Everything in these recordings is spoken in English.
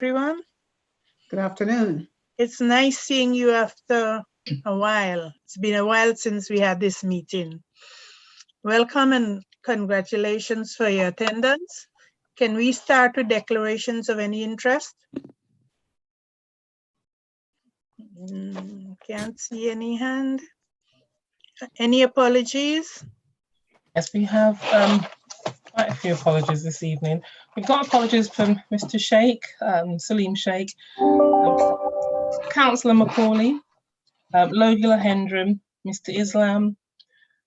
everyone. Good afternoon. It's nice seeing you after a while. It's been a while since we had this meeting. Welcome and congratulations for your attendance. Can we start with declarations of any interest? Can't see any hand. Any apologies? Yes, we have quite a few apologies this evening. We've got apologies from Mr. Sheikh, Salim Sheikh, Councillor Macaulay, Logula Hendram, Mr. Islam,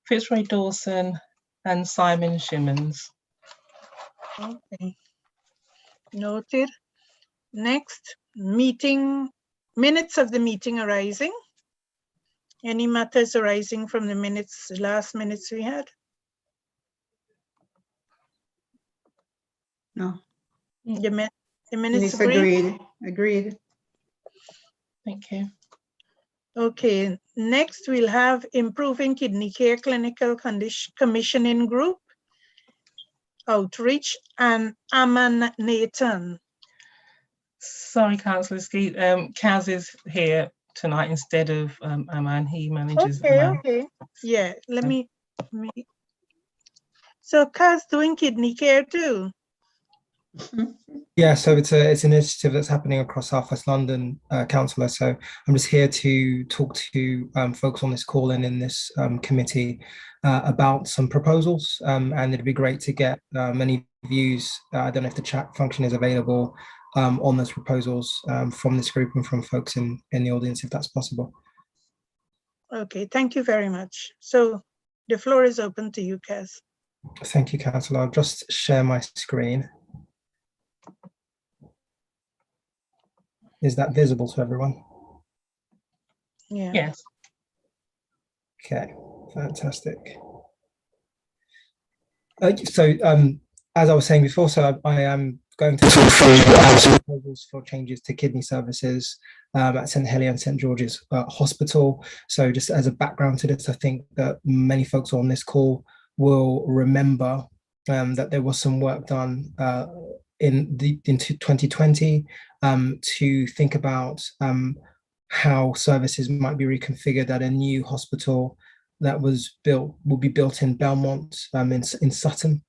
Fitzroy Dawson, and Simon Shimmons. Okay, noted. Next, minutes of the meeting arising. Any matters arising from the last minutes we had? No. The minutes agreed. Thank you. Okay, next we'll have Improving Kidney Care Clinical Commissioning Group, Outreach, and Aman Nathan. Sorry, Councillor Skeet, Kaz is here tonight instead of Aman. He manages Aman. Okay. Yeah, let me. So Kaz doing kidney care too? Yeah, so it's an initiative that's happening across South West London, Councillor. So I'm just here to talk to folks on this call and in this committee about some proposals, and it'd be great to get many views. I don't know if the chat function is available on those proposals from this group and from folks in the audience, if that's possible. Okay, thank you very much. So the floor is open to you, Kaz. Thank you, Councillor. I'll just share my screen. Is that visible to everyone? Yeah. Yes. Okay, fantastic. So as I was saying before, so I am going to talk through proposals for changes to kidney services at St Helier and St George's Hospital. So just as a background to this, I think that many folks on this call will remember that there was some work done in 2020 to think about how services might be reconfigured at a new hospital that will be built in Belmont in Sutton.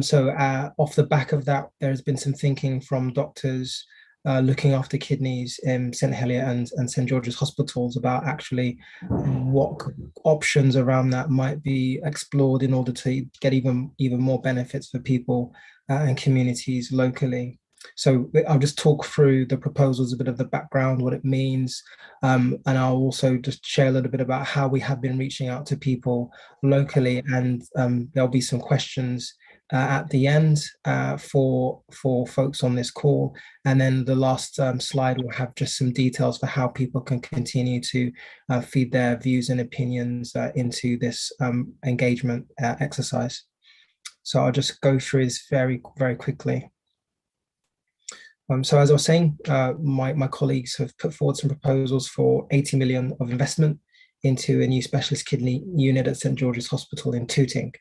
So off the back of that, there has been some thinking from doctors looking after kidneys in St Helier and St George's hospitals about actually what options around that might be explored in order to get even more benefits for people and communities locally. So I'll just talk through the proposals, a bit of the background, what it means, and I'll also just share a little bit about how we have been reaching out to people locally, and there'll be some questions at the end for folks on this call, and then the last slide will have just some details for how people can continue to feed their views and opinions into this engagement exercise. So I'll just go through this very, very quickly. So as I was saying, my colleagues have put forward some proposals for 80 million of investment into a new specialist kidney unit at St George's Hospital in Tooting.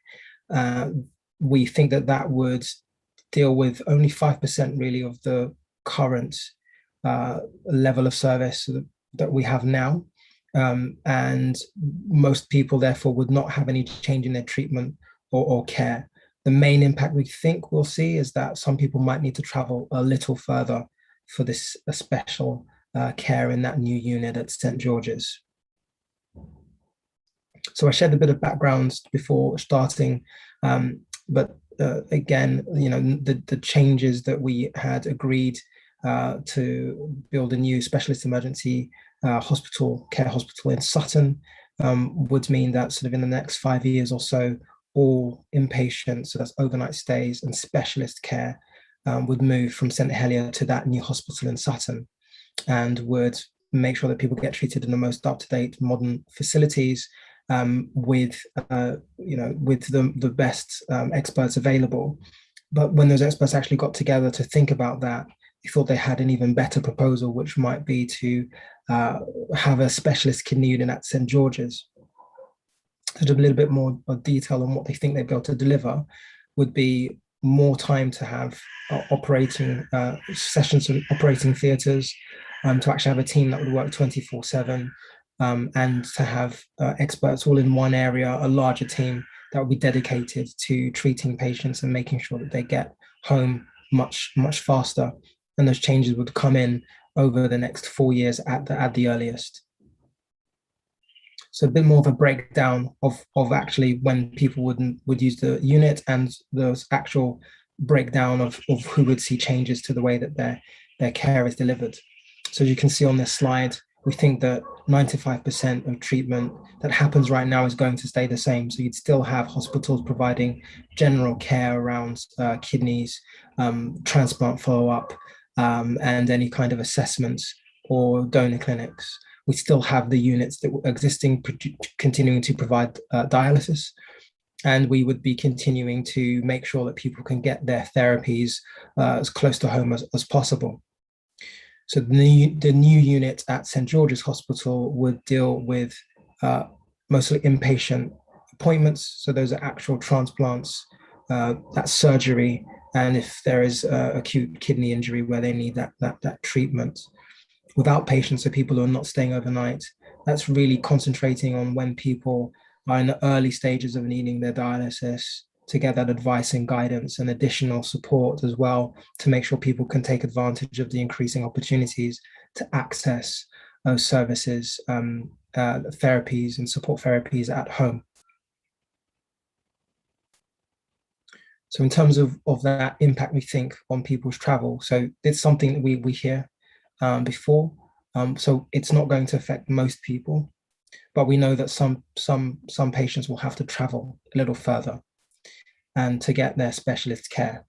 We think that would deal with only 5% really of the current level of service that we have now. And most people therefore would not have any change in their treatment or care. The main impact we think we'll see is that some people might need to travel a little further for this special care in that new unit at St George's. So I shared a bit of background before starting, but again, the changes that we had agreed to build a new specialist emergency care hospital in Sutton would mean that sort of in the next 5 years or so, all inpatient, so that's overnight stays and specialist care, would move from St Helier to that new hospital in Sutton, and would make sure that people get treated in the most up-to-date modern facilities with the best experts available. But when those experts actually got together to think about that, they thought they had an even better proposal, which might be to have a specialist kidney unit at St George's. A little bit more detail on what they think they'd be able to deliver would be more time to have operating sessions and operating theatres, to actually have a team that would work 24/7, and to have experts all in one area, a larger team that would be dedicated to treating patients and making sure that they get home much faster. And those changes would come in over the next 4 years at the earliest. So a bit more of a breakdown of actually when people would use the unit, and the actual breakdown of who would see changes to the way that their care is delivered. So as you can see on this slide, we think that 95% of treatment that happens right now is going to stay the same. So you'd still have hospitals providing general care around kidneys, transplant follow-up, and any kind of assessments or donor clinics. We still have the units that were existing, continuing to provide dialysis, and we would be continuing to make sure that people can get their therapies as close to home as possible. So the new unit at St. George's Hospital would deal with mostly inpatient appointments. So those are actual transplants, that's surgery, and if there is acute kidney injury where they need that treatment. Without patients, so people who are not staying overnight, that's really concentrating on when people are in the early stages of needing their dialysis, to get that advice and guidance and additional support as well, to make sure people can take advantage of the increasing opportunities to access those services, therapies and support therapies at home. So in terms of that impact, we think on people's travel, so it's something that we hear before. So it's not going to affect most people, but we know that some patients will have to travel a little further and to get their specialist care.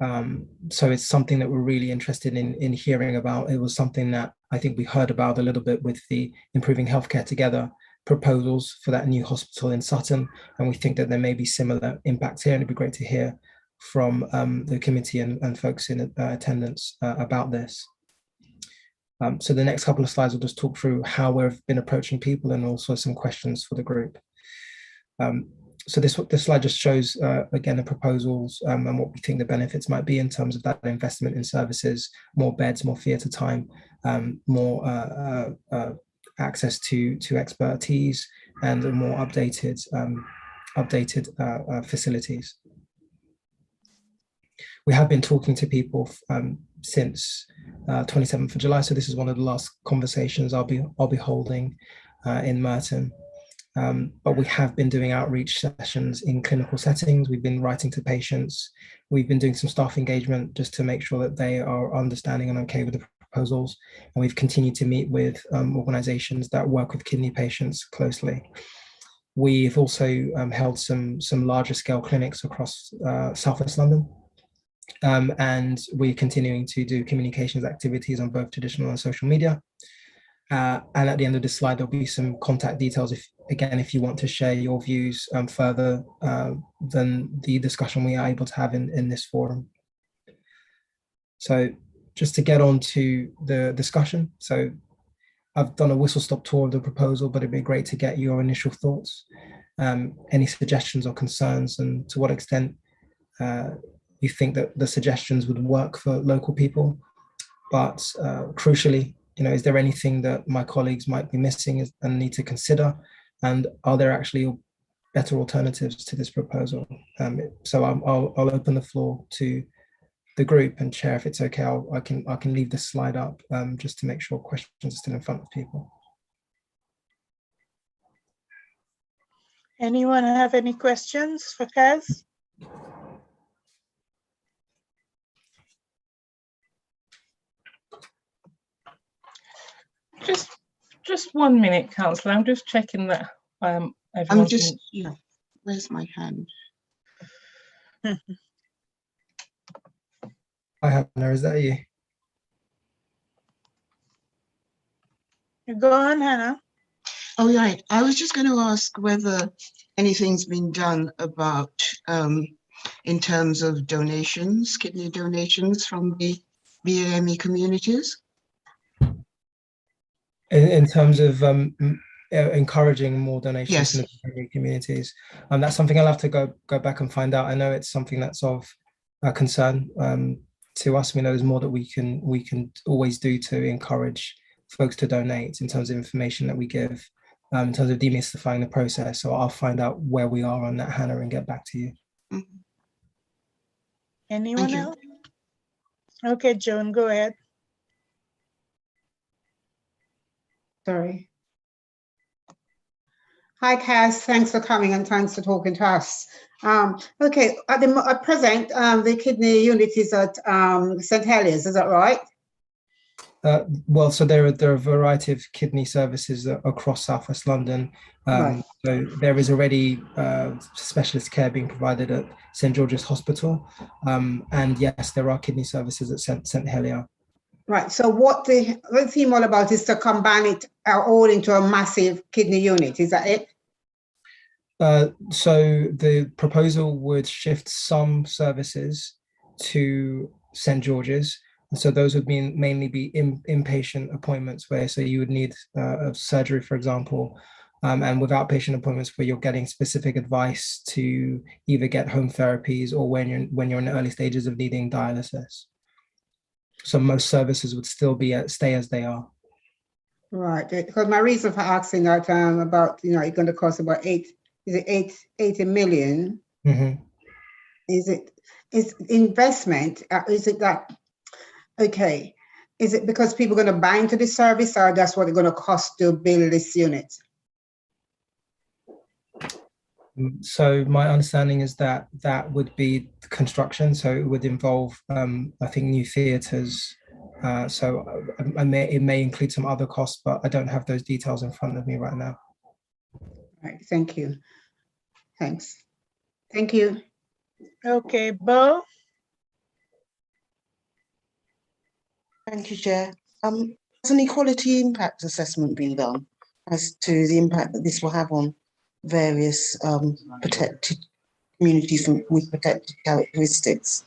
So it's something that we're really interested in hearing about. It was something that I think we heard about a little bit with the Improving Healthcare Together proposals for that new hospital in Sutton, and we think that there may be similar impacts here, and it'd be great to hear from the committee and folks in attendance about this. So the next couple of slides will just talk through how we've been approaching people and also some questions for the group. So this slide just shows, again, the proposals and what we think the benefits might be in terms of that investment in services, more beds, more theatre time, more access to expertise, and more updated facilities. We have been talking to people since 27th of July, so this is one of the last conversations I'll be holding in Merton. But we have been doing outreach sessions in clinical settings. We've been writing to patients. We've been doing some staff engagement just to make sure that they are understanding and okay with the proposals. And we've continued to meet with organisations that work with kidney patients closely. We've also held some larger scale clinics across South West London. And we're continuing to do communications activities on both traditional and social media. And at the end of this slide, there'll be some contact details if you want to share your views further than the discussion we are able to have in this forum. So just to get on to the discussion. So I've done a whistle-stop tour of the proposal, but it'd be great to get your initial thoughts, any suggestions or concerns, and to what extent you think that the suggestions would work for local people. But crucially, is there anything that my colleagues might be missing and need to consider? And are there actually better alternatives to this proposal? So I'll open the floor to the group, and Chair, if it's okay, I can leave this slide up just to make sure questions are still in front of people. Anyone have any questions for Kaz? Just 1 minute, Councillor. I'm just checking that everyone's where's my hand? Hi, Hannah, is that you? Go on, Hannah. Oh, right. I was just going to ask whether anything's been done about, in terms of donations, kidney donations from the BAME communities. In terms of encouraging more donations Yes. from the communities, that's something I'll have to go back and find out. I know it's something that's of concern to us. We know there's more that we can always do to encourage folks to donate in terms of information that we give, in terms of demystifying the process. So I'll find out where we are on that, Hannah, and get back to you. Anyone Thank you. else? Okay, Joan, go ahead. Sorry. Hi, Kaz. Thanks for coming and thanks for talking to us. Okay, at present, the kidney unit is at St. Heliers, is that right? Well, so there are a variety of kidney services across Southwest London. Right. So there is already specialist care being provided at St. George's Hospital. And yes, there are kidney services at St. Helier. Right. So what the theme all about is to combine it all into a massive kidney unit. Is that it? So the proposal would shift some services to St. George's. So those would mainly be inpatient appointments so you would need a surgery, for example, and with outpatient appointments where you're getting specific advice to either get home therapies or when you're in the early stages of needing dialysis. So most services would still stay as they are. Right. Because my reason for asking that about, it's going to cost about 80 million. Mm-hmm. Is investment, is it that, okay, is it because people are going to buy into the service or that's what it's going to cost to build this unit? So my understanding is that would be construction. So it would involve, I think, new theatres. So it may include some other costs, but I don't have those details in front of me right now. Right. Thank you. Thanks. Thank you. Okay, Bo. Thank you, Chair. Has an equality impact assessment been done as to the impact that this will have on various protected communities with protected characteristics?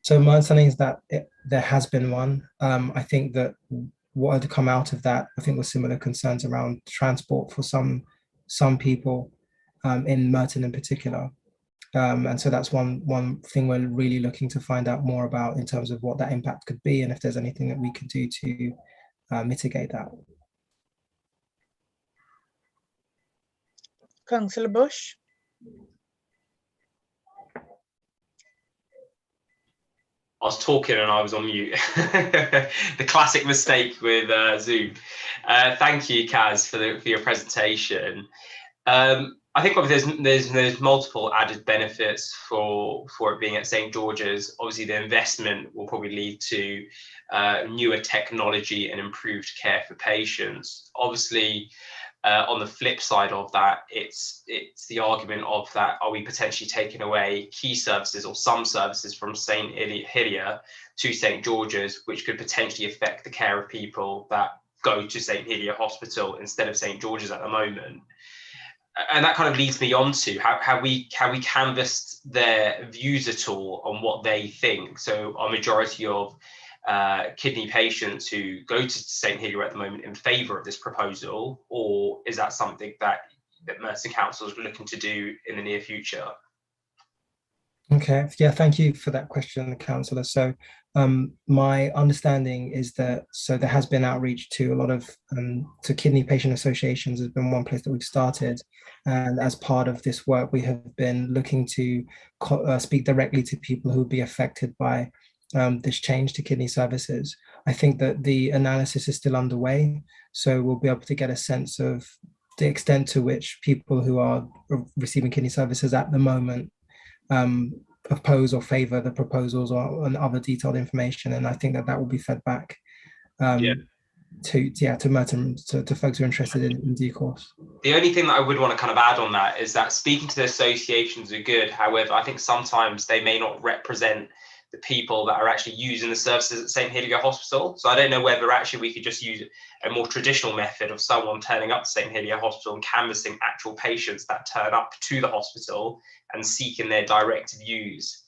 So my understanding is that there has been one. I think that what had come out of that, I think, was similar concerns around transport for some people in Merton in particular. And so that's one thing we're really looking to find out more about in terms of what that impact could be and if there's anything that we could do to mitigate that. Councillor Bush. I was talking and I was on mute. The classic mistake with Zoom. Thank you, Kaz, for your presentation. I think there's multiple added benefits for it being at St. George's. Obviously, the investment will probably lead to newer technology and improved care for patients. Obviously, on the flip side of that, it's the argument of that, are we potentially taking away key services or some services from St. Helier to St. George's, which could potentially affect the care of people that go to St. Helier Hospital instead of St. George's at the moment. And that kind of leads me on to how we canvassed their views at all on what they think. So our majority of kidney patients who go to St. Helier at the moment in favour of this proposal, or is that something that Merton Council is looking to do in the near future? Okay, yeah, thank you for that question, Councillor. So my understanding is that there has been outreach to a lot of to kidney patient associations has been one place that we've started, and as part of this work we have been looking to speak directly to people who would be affected by this change to kidney services. I think that the analysis is still underway, so we'll be able to get a sense of the extent to which people who are receiving kidney services at the moment oppose or favour the proposals and other detailed information, and I think that will be fed back to Merton, to folks who are interested in due course. The only thing that I would want to kind of add on that is that speaking to the associations are good. However, I think sometimes they may not represent the people that are actually using the services at St. Helier Hospital. So I don't know whether actually we could just use a more traditional method of someone turning up to St. Helier Hospital and canvassing actual patients that turn up to the hospital and seeking their direct views.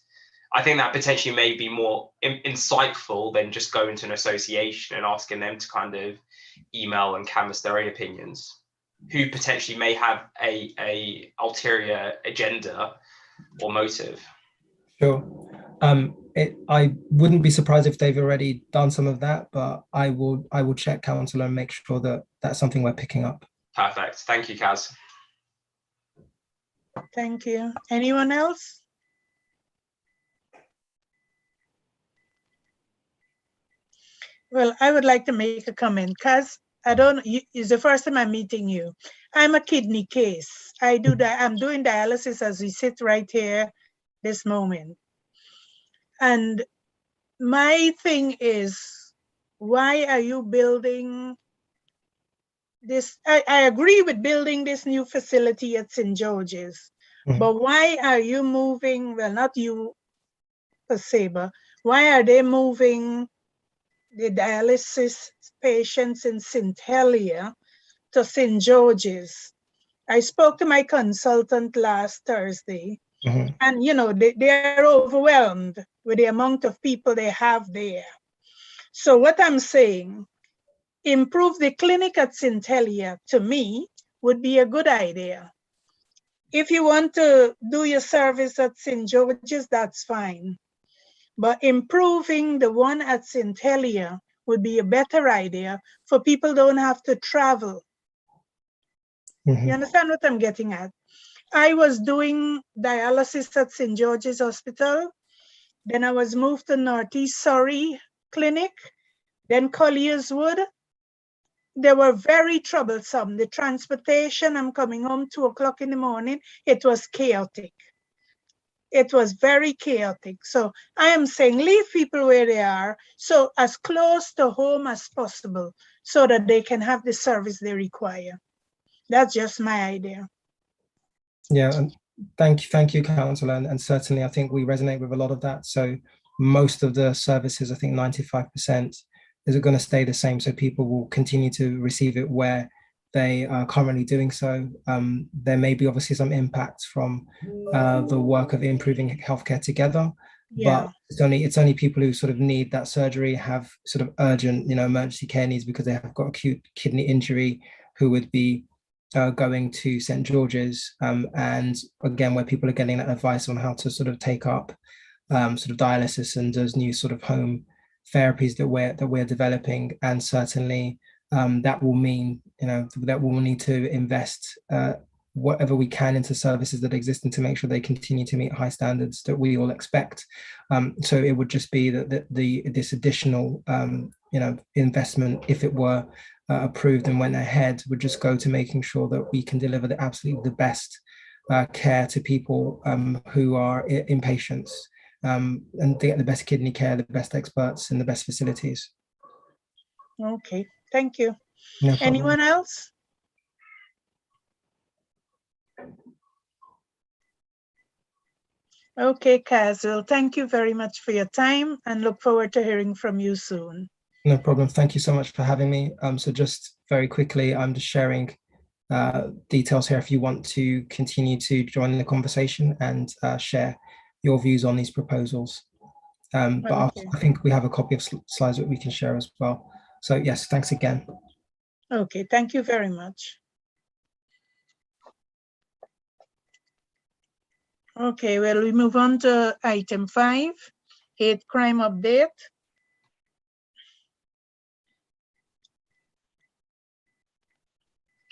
I think that potentially may be more insightful than just going to an association and asking them to kind of email and canvass their own opinions, who potentially may have a ulterior agenda or motive. Sure. I wouldn't be surprised if they've already done some of that, but I will check, councillor, and make sure that that's something we're picking up. Perfect. Thank you, Kaz. Thank you. Anyone else? Well, I would like to make a comment, Kaz. It's the first time I'm meeting you. I'm a kidney case. I'm doing dialysis as we sit right here this moment. And my thing is, why are you building this? I agree with building this new facility at St. George's, but why are you moving, well, not you per se, but why are they moving the dialysis patients in St. Helier to St. George's? I spoke to my consultant last Thursday, and they're overwhelmed with the amount of people they have there. So what I'm saying, improve the clinic at St. Helier, to me, would be a good idea. If you want to do your service at St. George's, that's fine. But improving the one at St. Helier would be a better idea, for people don't have to travel. You understand what I'm getting at? I was doing dialysis at St. George's Hospital. Then I was moved to Northeast Surrey Clinic, then Collierswood. They were very troublesome. The transportation, I'm coming home 2 o'clock in the morning, it was chaotic. It was very chaotic. So I am saying leave people where they are, so as close to home as possible, so that they can have the service they require. That's just my idea. Yeah, and thank you, councillor, and certainly I think we resonate with a lot of that. So most of the services, I think 95%, is going to stay the same. So people will continue to receive it where they are currently doing so. There may be obviously some impacts from the work of improving healthcare together, but it's only people who sort of need that surgery, have sort of urgent, emergency care needs because they have got acute kidney injury, who would be going to St. George's, and again, where people are getting that advice on how to sort of take up sort of dialysis and those new sort of home therapies that we're developing. And certainly that will mean that we'll need to invest whatever we can into services that exist and to make sure they continue to meet high standards that we all expect. So it would just be that this additional investment, if it were approved and went ahead, would just go to making sure that we can deliver the best care to people who are in patients, and to get the best kidney care, the best experts, and the best facilities. Okay, thank you. No problem. Anyone else? Okay, Kaz, well, thank you very much for your time and look forward to hearing from you soon. No problem. Thank you so much for having me. So just very quickly, I'm just sharing details here if you want to continue to join the conversation and share your views on these proposals. But I think we have a copy of slides that we can share as well. So yes, thanks again. Okay, thank you very much. Okay, well, we move on to item 5, hate crime update.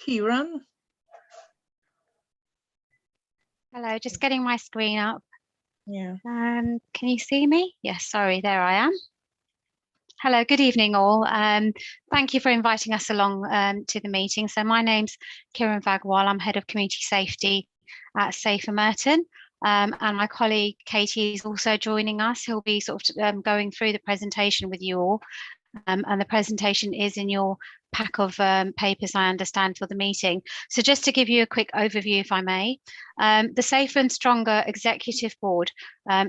Kieran. Hello, just getting my screen up. Yeah. Can you see me? Yes, sorry, there I am. Hello, good evening all. Thank you for inviting us along to the meeting. So my name's Kieran Vagwal. I'm Head of Community Safety at Safer Merton. And my colleague Katie is also joining us. He'll be sort of going through the presentation with you all. And the presentation is in your pack of papers, I understand, for the meeting. So just to give you a quick overview, if I may, the Safer and Stronger Executive Board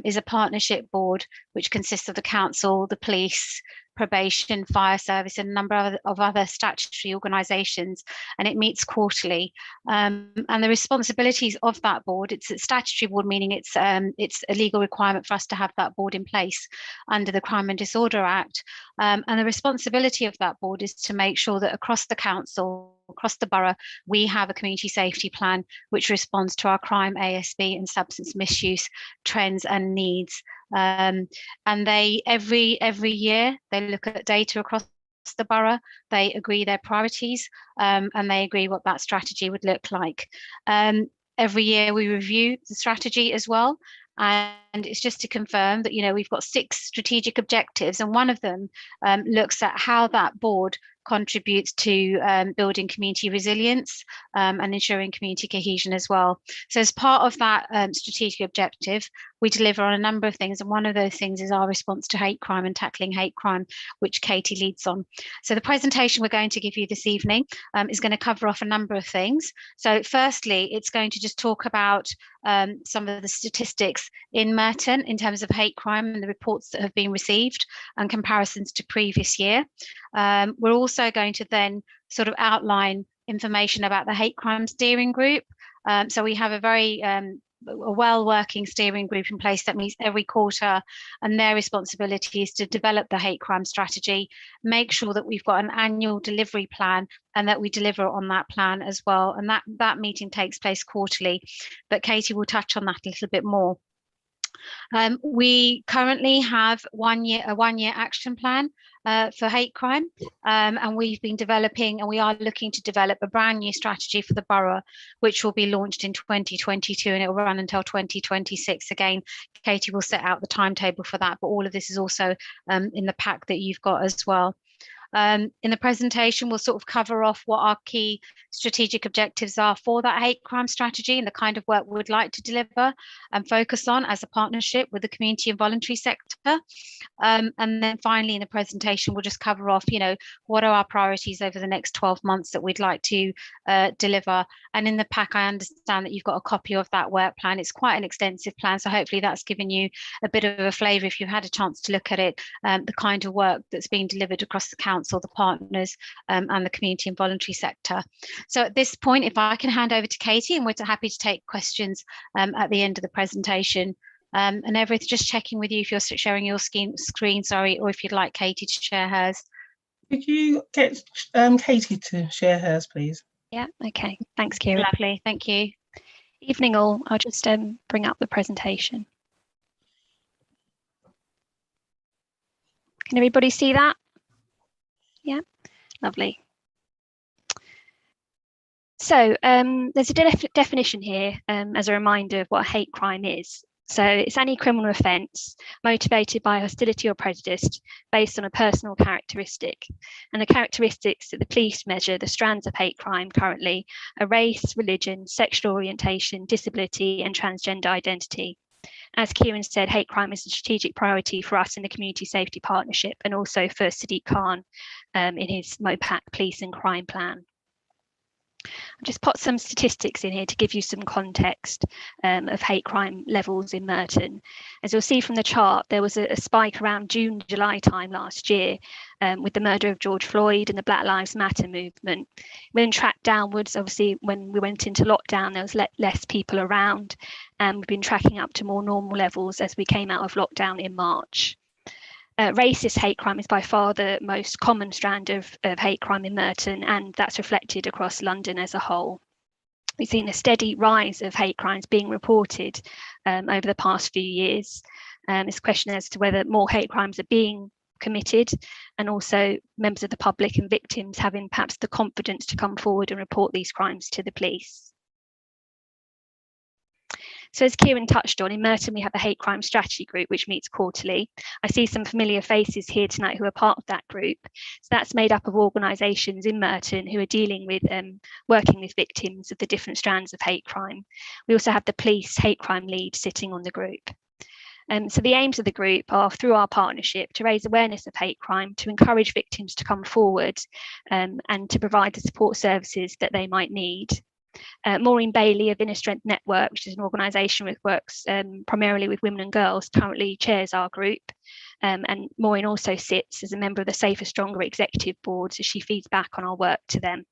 is a partnership board which consists of the council, the police, probation, fire service, and a number of other statutory organisations, and it meets quarterly. And the responsibilities of that board, it's a statutory board, meaning it's a legal requirement for us to have that board in place under the Crime and Disorder Act. And the responsibility of that board is to make sure that across the council across the borough, we have a community safety plan which responds to our crime, ASB and substance misuse trends and needs. And they every year they look at data across the borough, they agree their priorities, and they agree what that strategy would look like. Every year we review the strategy as well, and it's just to confirm that, you know, we've got 6 strategic objectives, and one of them looks at how that board contributes to building community resilience and ensuring community cohesion as well. So as part of that strategic objective, we deliver on a number of things, and one of those things is our response to hate crime and tackling hate crime, which Katie leads on. So the presentation we're going to give you this evening is going to cover off a number of things. So firstly, it's going to just talk about some of the statistics in Merton in terms of hate crime and the reports that have been received and comparisons to previous year. We're also going to then sort of outline information about the hate crime steering group. So we have a very a well-working steering group in place that meets every quarter, and their responsibility is to develop the hate crime strategy, make sure that we've got an annual delivery plan and that we deliver on that plan as well. And that meeting takes place quarterly, but Katie will touch on that a little bit more. We currently have a one-year action plan for hate crime, and we've been developing, and we are looking to develop a brand new strategy for the borough, which will be launched in 2022, and it will run until 2026. Again, Katie will set out the timetable for that, but all of this is also in the pack that you've got as well. In the presentation, we'll sort of cover off what our key strategic objectives are for that hate crime strategy and the kind of work we'd like to deliver and focus on as a partnership with the community and voluntary sector. And then finally, in the presentation, we'll just cover off, you know, what are our priorities over the next 12 months that we'd like to deliver. And in the pack, I understand that you've got a copy of that work plan. It's quite an extensive plan, so hopefully that's given you a bit of a flavour, if you've had a chance to look at it, the kind of work that's being delivered across the council, the partners and the community and voluntary sector. So at this point, if I can hand over to Katie, and we're happy to take questions at the end of the presentation. And Everett, just checking with you if you're sharing your screen, sorry, or if you'd like Katie to share hers. Could you get Katie to share hers, please? Yeah, okay. Thanks, Kira. Lovely, thank you. Evening all. I'll just bring up the presentation. Can everybody see that? Yeah, lovely. So there's a definition here as a reminder of what a hate crime is. So it's any criminal offence motivated by hostility or prejudice based on a personal characteristic. And the characteristics that the police measure the strands of hate crime currently are race, religion, sexual orientation, disability and transgender identity. As Kieran said, hate crime is a strategic priority for us in the Community Safety Partnership and also for Sadiq Khan in his MOPAC Police and Crime Plan. I'll just put some statistics in here to give you some context of hate crime levels in Merton. As you'll see from the chart, there was a spike around June, July time last year with the murder of George Floyd and the Black Lives Matter movement. We then tracked downwards, obviously when we went into lockdown, there was less people around, and we've been tracking up to more normal levels as we came out of lockdown in March. Racist hate crime is by far the most common strand of hate crime in Merton, and that's reflected across London as a whole. We've seen a steady rise of hate crimes being reported over the past few years. It's a question as to whether more hate crimes are being committed, and also members of the public and victims having perhaps the confidence to come forward and report these crimes to the police. So as Kieran touched on, in Merton we have a hate crime strategy group which meets quarterly. I see some familiar faces here tonight who are part of that group. So that's made up of organisations in Merton who are dealing with working with victims of the different strands of hate crime. We also have the police hate crime lead sitting on the group. So the aims of the group are, through our partnership, to raise awareness of hate crime, to encourage victims to come forward and to provide the support services that they might need. Maureen Bailey of Inner Strength Network, which is an organisation which works primarily with women and girls, currently chairs our group. And Maureen also sits as a member of the Safer Stronger Executive Board, so she feeds back on our work to them.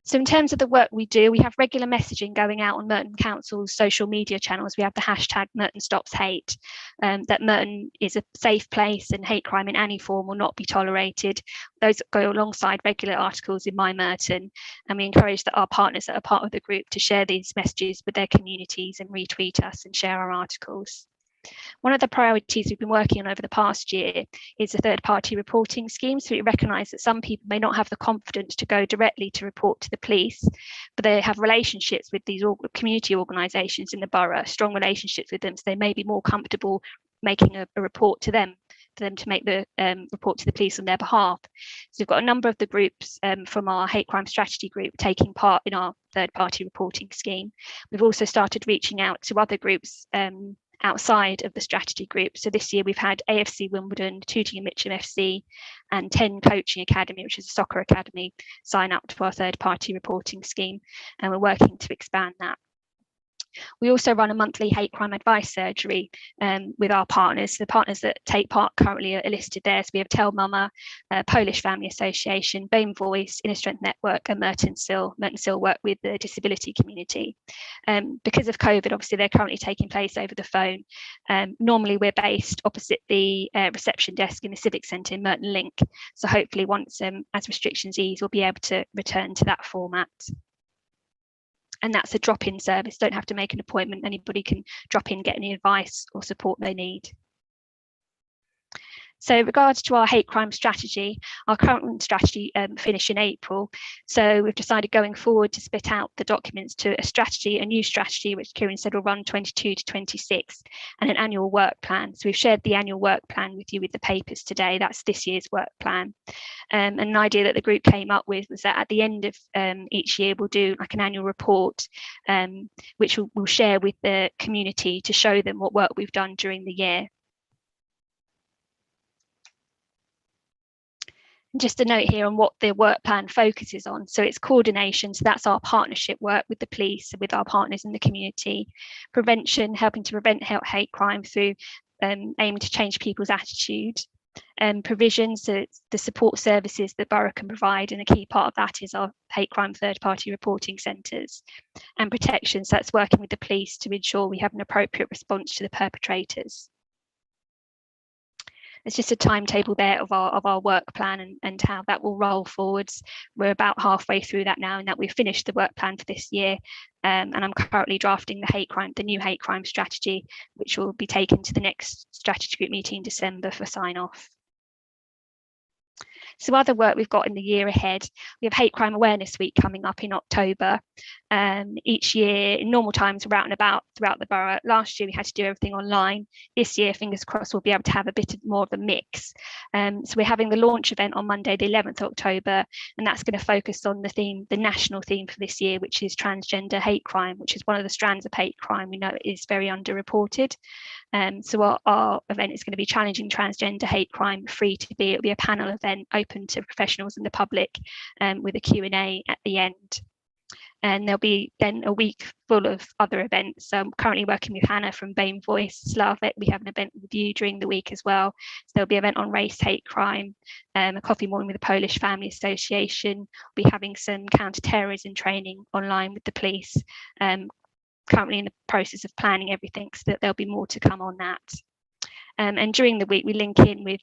So in terms of the work we do, we have regular messaging going out on Merton Council's social media channels. We have the hashtag Merton Stops Hate, that Merton is a safe place and hate crime in any form will not be tolerated. Those go alongside regular articles in My Merton, and we encourage that our partners that are part of the group to share these messages with their communities and retweet us and share our articles. One of the priorities we've been working on over the past year is a third-party reporting scheme. So we recognise that some people may not have the confidence to go directly to report to the police, but they have relationships with these community organisations in the borough, strong relationships with them, so they may be more comfortable making a report to them, for them to make the report to the police on their behalf. So we've got a number of the groups from our hate crime strategy group taking part in our third-party reporting scheme. We've also started reaching out to other groups outside of the strategy group. So this year we've had AFC Wimbledon, Tooting and Mitcham FC, and 10 Coaching Academy, which is a soccer academy, sign up to our third-party reporting scheme, and we're working to expand that. We also run a monthly hate crime advice surgery with our partners. The partners that take part currently are listed there. So we have Tell Mama, Polish Family Association, BAME Voice, Inner Strength Network, and Merton Sill. Merton Sill work with the disability community. Because of COVID, obviously they're currently taking place over the phone. Normally we're based opposite the reception desk in the Civic Centre in Merton Link. So hopefully once as restrictions ease, we'll be able to return to that format. And that's a drop-in service. Don't have to make an appointment. Anybody can drop in, get any advice or support they need. So in regards to our hate crime strategy, our current strategy finished in April. So we've decided going forward to split out the documents to a strategy, a new strategy, which Kieran said will run 22 to 26, and an annual work plan. So we've shared the annual work plan with you with the papers today. That's this year's work plan. And an idea that the group came up with was that at the end of each year, we'll do like an annual report, which we'll share with the community to show them what work we've done during the year. Just a note here on what the work plan focuses on. So it's coordination, so that's our partnership work with the police, with our partners in the community. Prevention, helping to prevent hate crime through aiming to change people's attitude. Provision, so it's the support services that borough can provide, and a key part of that is our hate crime third-party reporting centres. And protection, so that's working with the police to ensure we have an appropriate response to the perpetrators. It's just a timetable there of our work plan and how that will roll forwards. We're about halfway through that now, and that we've finished the work plan for this year. And I'm currently drafting the new hate crime strategy, which will be taken to the next strategy group meeting in December for sign off. So other work we've got in the year ahead, we have Hate Crime Awareness Week coming up in October. Each year, in normal times, we're out and about throughout the borough. Last year, we had to do everything online. This year, fingers crossed, we'll be able to have a bit more of a mix. So we're having the launch event on Monday, the 11th of October, and that's going to focus on the national theme for this year, which is transgender hate crime, which is one of the strands of hate crime we know is very underreported. So our event is going to be Challenging Transgender Hate Crime, free to be. It'll be a panel event open to professionals and the public, with a Q&A at the end. And there'll be then a week full of other events. So I'm currently working with Hannah from BAME Voice, Slavic. We have an event with you during the week as well. So there'll be an event on race, hate crime, a coffee morning with the Polish Family Association. We'll be having some counter-terrorism training online with the police. Currently in the process of planning everything, so that there'll be more to come on that. And during the week, we link in with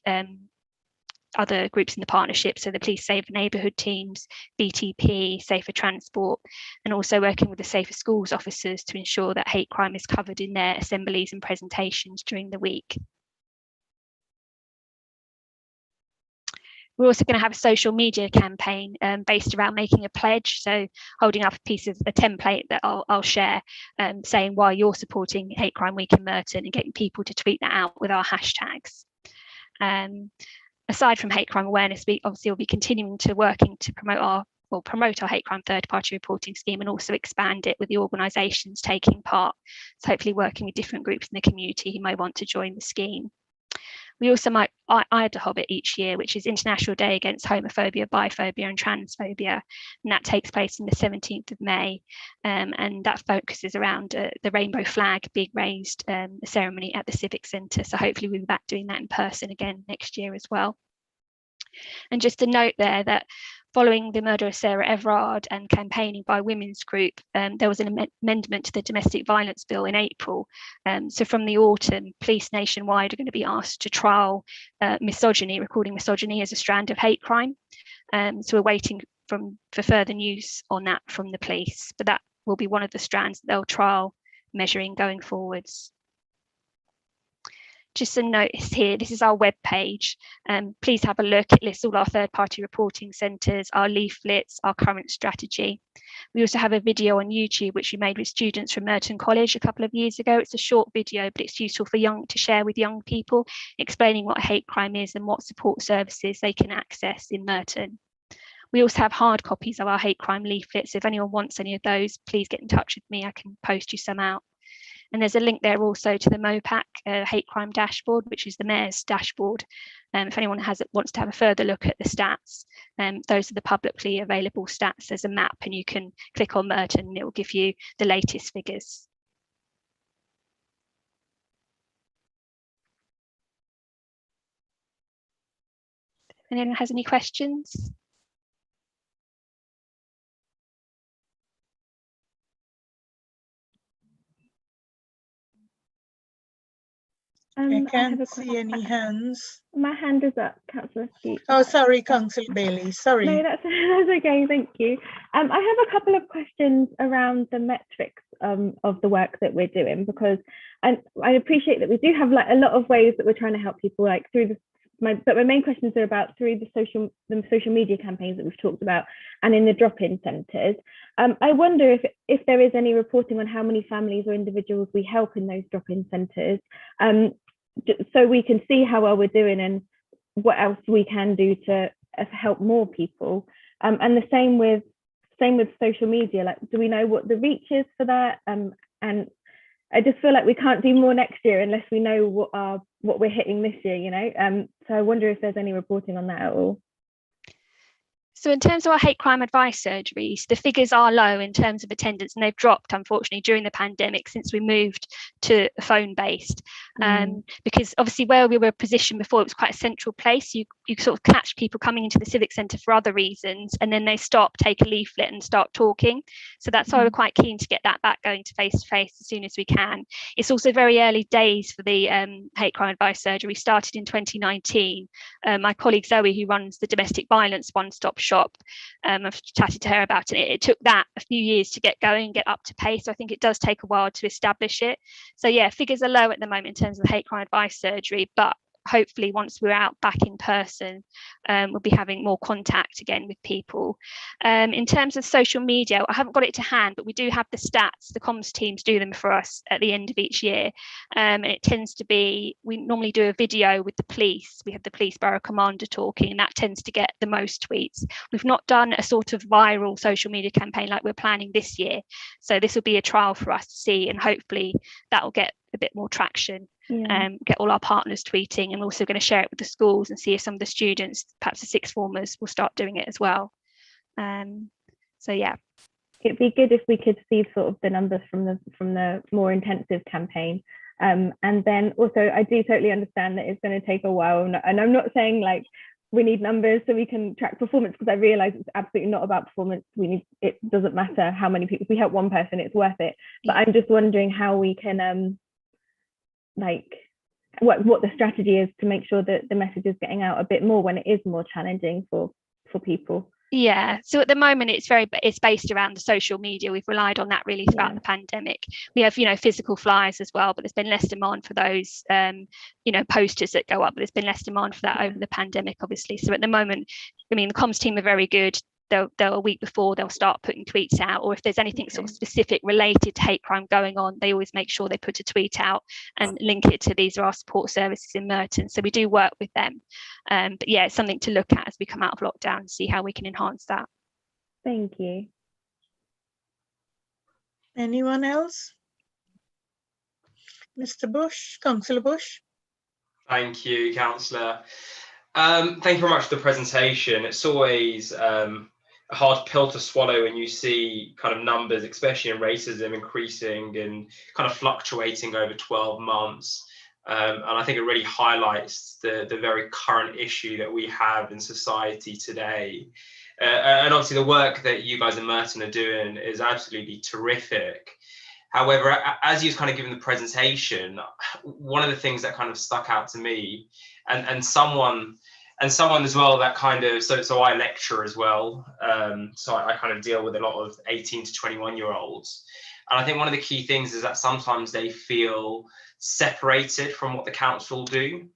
other groups in the partnership, so the Police Safer Neighbourhood teams, BTP, Safer Transport, and also working with the Safer Schools officers to ensure that hate crime is covered in their assemblies and presentations during the week. We're also going to have a social media campaign based around making a pledge, so holding up a template that I'll share, saying why you're supporting Hate Crime Week in Merton and getting people to tweet that out with our hashtags. Aside from Hate Crime Awareness Week, obviously we'll be continuing to working to promote our hate crime third-party reporting scheme, and also expand it with the organisations taking part. So hopefully working with different groups in the community who might want to join the scheme. We also might add a Hobbit each year, which is International Day Against Homophobia, Biphobia and Transphobia, and that takes place on the 17th of May, and that focuses around the rainbow flag being raised, a ceremony at the Civic Centre. So hopefully we'll be back doing that in person again next year as well. And just a note there that following the murder of Sarah Everard and campaigning by Women's Group, there was an amendment to the Domestic Violence Bill in April. So from the autumn, police nationwide are going to be asked to trial misogyny, recording misogyny as a strand of hate crime. So we're waiting for further news on that from the police, but that will be one of the strands that they'll trial measuring going forwards. Just a notice here, this is our web page. Please have a look. It lists all our third-party reporting centres, our leaflets, our current strategy. We also have a video on YouTube which we made with students from Merton College a couple of years ago. It's a short video, but it's useful for to share with young people, explaining what hate crime is and what support services they can access in Merton. We also have hard copies of our hate crime leaflets. If anyone wants any of those, please get in touch with me. I can post you some out. And there's a link there also to the MOPAC hate crime dashboard, which is the Mayor's dashboard. If anyone wants to have a further look at the stats, those are the publicly available stats. There's a map and you can click on Merton and it will give you the latest figures. Anyone has any questions? I can't see any hands. My hand is up, Councillor Skeet. Oh, sorry, Councillor Bailey, sorry. No, that's okay, thank you. I have a couple of questions around the metrics of the work that we're doing, because I appreciate that we do have like a lot of ways that we're trying to help people, like through the but my main questions are about through the social media campaigns that we've talked about and in the drop-in centres. I wonder if there is any reporting on how many families or individuals we help in those drop-in centres, so we can see how well we're doing and what else we can do to help more people. And the same with social media. Like, do we know what the reach is for that? And I just feel like we can't do more next year unless we know what we're hitting this year, you know. So I wonder if there's any reporting on that at all. So in terms of our hate crime advice surgeries, the figures are low in terms of attendance, and they've dropped, unfortunately, during the pandemic since we moved to phone-based. Because obviously where we were positioned before, it was quite a central place. You sort of catch people coming into the Civic Centre for other reasons, and then they stop, take a leaflet and start talking. So that's why we're quite keen to get that back going to face-to-face as soon as we can. It's also very early days for the hate crime advice surgery. We started in 2019. My colleague Zoe, who runs the domestic violence one-stop shop, I've chatted to her about it. It took that a few years to get going, get up to pace. So I think it does take a while to establish it. So yeah, figures are low at the moment in terms of the hate crime advice surgery, but hopefully once we're out back in person, we'll be having more contact again with people. In terms of social media, I haven't got it to hand, but we do have the stats. The comms teams do them for us at the end of each year. And it tends to be, we normally do a video with the police. We have the police borough commander talking, and that tends to get the most tweets. We've not done a sort of viral social media campaign like we're planning this year. So this will be a trial for us to see, and hopefully that will get a bit more traction. Get all our partners tweeting, and we're also going to share it with the schools and see if some of the students, perhaps the sixth formers, will start doing it as well. So yeah, it'd be good if we could see sort of the numbers from the more intensive campaign. And then also, I do totally understand that it's going to take a while, and I'm not saying like we need numbers so we can track performance, because I realize it's absolutely not about performance. It doesn't matter how many people. If we help one person, it's worth it. But I'm just wondering how we can like what the strategy is to make sure that the message is getting out a bit more when it is more challenging for people. Yeah, so at the moment it's based around the social media. We've relied on that really throughout the pandemic. We have, physical flyers as well, but there's been less demand for those, posters that go up, but there's been less demand for that over the pandemic, obviously. So at the moment, the comms team are very good. They'll a week before they'll start putting tweets out, or if there's anything sort of specific related to hate crime going on, they always make sure they put a tweet out and link it to these are our support services in Merton. So we do work with them, but yeah, it's something to look at as we come out of lockdown and see how we can enhance that. Thank you. Anyone else? Mr. Bush, Councillor Bush. Thank you, Councillor. Thank you very much for the presentation. It's always a hard pill to swallow when you see kind of numbers, especially in racism, increasing and kind of fluctuating over 12 months. And I think it really highlights the very current issue that we have in society today. And obviously the work that you guys in Merton are doing is absolutely terrific. However, as you was kind of giving the presentation, one of the things that kind of stuck out to me, and someone as well that kind of, so I lecture as well, so I kind of deal with a lot of 18 to 21-year-olds, and I think one of the key things is that sometimes they feel separated from what the council do.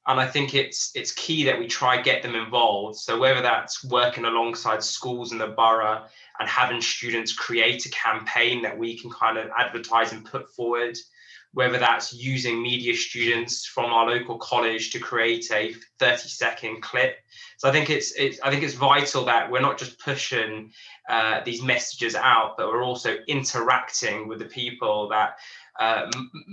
And I think it's key that we try get them involved. So whether that's working alongside schools in the borough and having students create a campaign that we can kind of advertise and put forward, whether that's using media students from our local college to create a 30-second clip. So I think it's vital that we're not just pushing these messages out, but we're also interacting with the people that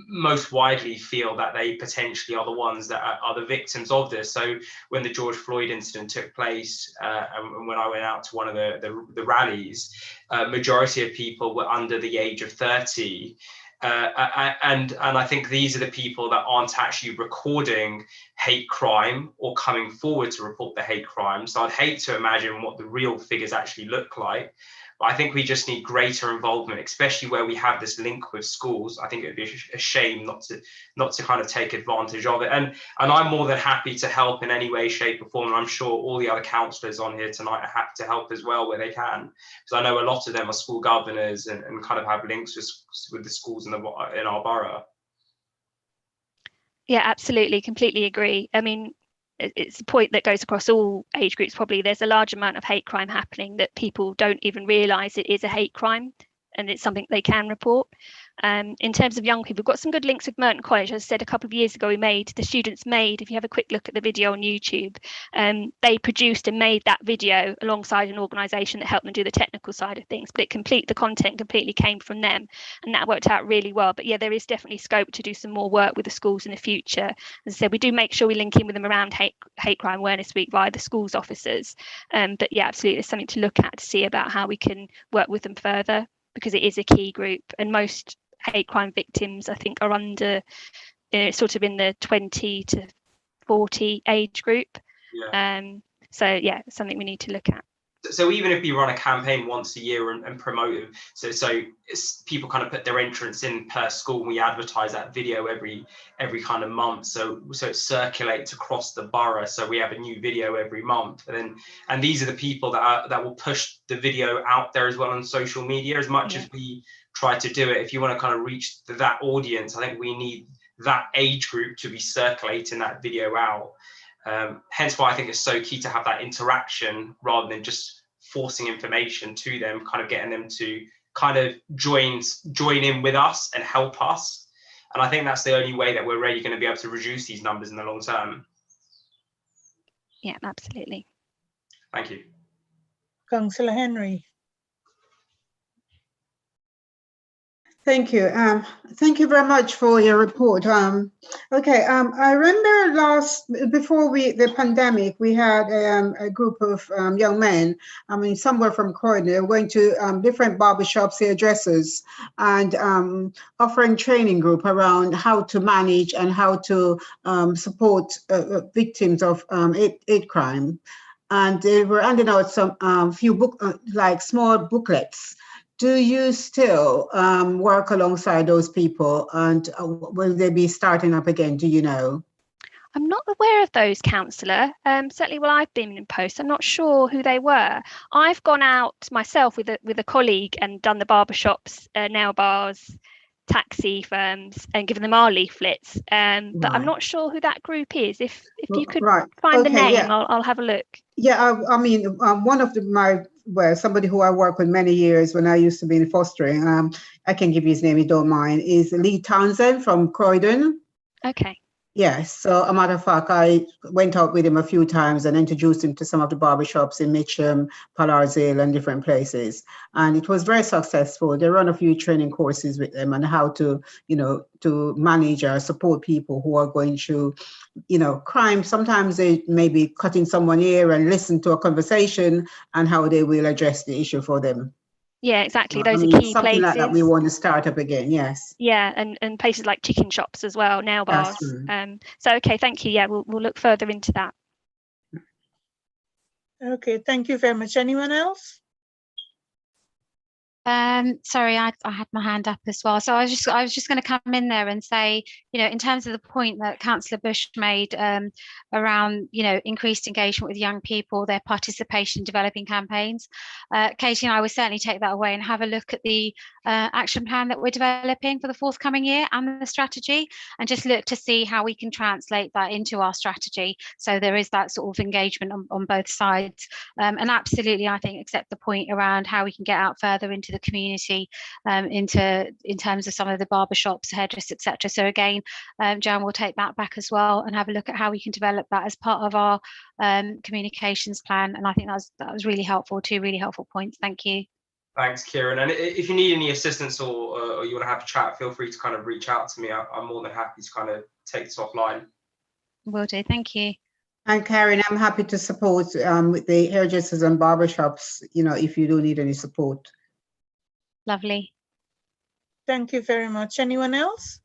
most widely feel that they potentially are the ones that are the victims of this. So when the George Floyd incident took place, and when I went out to one of the rallies, majority of people were under the age of 30. And I think these are the people that aren't actually recording hate crime or coming forward to report the hate crime. So I'd hate to imagine what the real figures actually look like. But I think we just need greater involvement, especially where we have this link with schools. I think it would be a shame not to kind of take advantage of it. And I'm more than happy to help in any way, shape or form. And I'm sure all the other councillors on here tonight are happy to help as well where they can. Because I know a lot of them are school governors and kind of have links with the schools in our borough. Yeah, absolutely. Completely agree. I mean, it's a point that goes across all age groups. Probably there's a large amount of hate crime happening that people don't even realise it is a hate crime, and it's something they can report. In terms of young people, we've got some good links with Merton College. As I said a couple of years ago, the students made, if you have a quick look at the video on YouTube, they produced and made that video alongside an organisation that helped them do the technical side of things, but the content completely came from them, and that worked out really well. But yeah, there is definitely scope to do some more work with the schools in the future. As I said, we do make sure we link in with them around Hate Crime Awareness Week via the schools officers. But yeah, absolutely, there's something to look at to see about how we can work with them further, because it is a key group, and most hate crime victims, I think, are under sort of in the 20 to 40 age group. Yeah. So yeah, it's something we need to look at. So even if we run a campaign once a year and promote it, so people kind of put their entrance in per school, and we advertise that video every kind of month, so it circulates across the borough, so we have a new video every month, and these are the people that will push the video out there as well on social media. As much as we try to do it, if you want to kind of reach that audience, I think we need that age group to be circulating that video out. Hence why I think it's so key to have that interaction rather than just forcing information to them, kind of getting them to kind of join in with us and help us. And I think that's the only way that we're really going to be able to reduce these numbers in the long term. Yeah, absolutely. Thank you. Councillor Henry. Thank you. Thank you very much for your report. Okay, I remember before the pandemic, we had a group of young men, I mean, somewhere from Croydon, going to different barbershops, hairdressers, and offering training group around how to manage and how to support victims of hate crime. And they were handing out some few small booklets. Do you still work alongside those people, and will they be starting up again? Do you know? I'm not aware of those, councillor. Certainly while I've been in post, I'm not sure who they were. I've gone out myself with a colleague and done the barbershops, nail bars, taxi firms, and given them our leaflets. But I'm not sure who that group is. If you could find the name, I'll have a look. Yeah, I mean, one of somebody who I worked with many years when I used to be in fostering, I can give you his name if you don't mind, is Lee Townsend from Croydon. Okay. Yes, so a matter of fact, I went out with him a few times and introduced him to some of the barbershops in Mitcham, Pollard's Hill, and different places. And it was very successful. They run a few training courses with them on how to, to manage or support people who are going through, crime. Sometimes they may be cutting someone ear and listen to a conversation and how they will address the issue for them. Yeah, exactly. Those are key something places. Like that we want to start up again. Yes. Yeah, and places like chicken shops as well, nail bars. So okay, thank you. Yeah, we'll look further into that. Okay, thank you very much. Anyone else? Sorry, I had my hand up as well. So I was just going to come in there and say, in terms of the point that Councillor Bush made around, increased engagement with young people, their participation in developing campaigns. Katie and I will certainly take that away and have a look at the action plan that we're developing for the forthcoming year and the strategy, and just look to see how we can translate that into our strategy. So there is that sort of engagement on both sides. And absolutely, I think, accept the point around how we can get out further into the community, in terms of some of the barbershops, hairdressers, etc. So again, Jan will take that back as well and have a look at how we can develop that as part of our communications plan. And I think that was really helpful. Two really helpful points. Thank you. Thanks, Kieran. And if you need any assistance or you want to have a chat, feel free to kind of reach out to me. I'm more than happy to kind of take this offline. Will do. Thank you. And Karen, I'm happy to support with the hairdressers and barbershops, if you do need any support. Lovely. Thank you very much. Anyone else?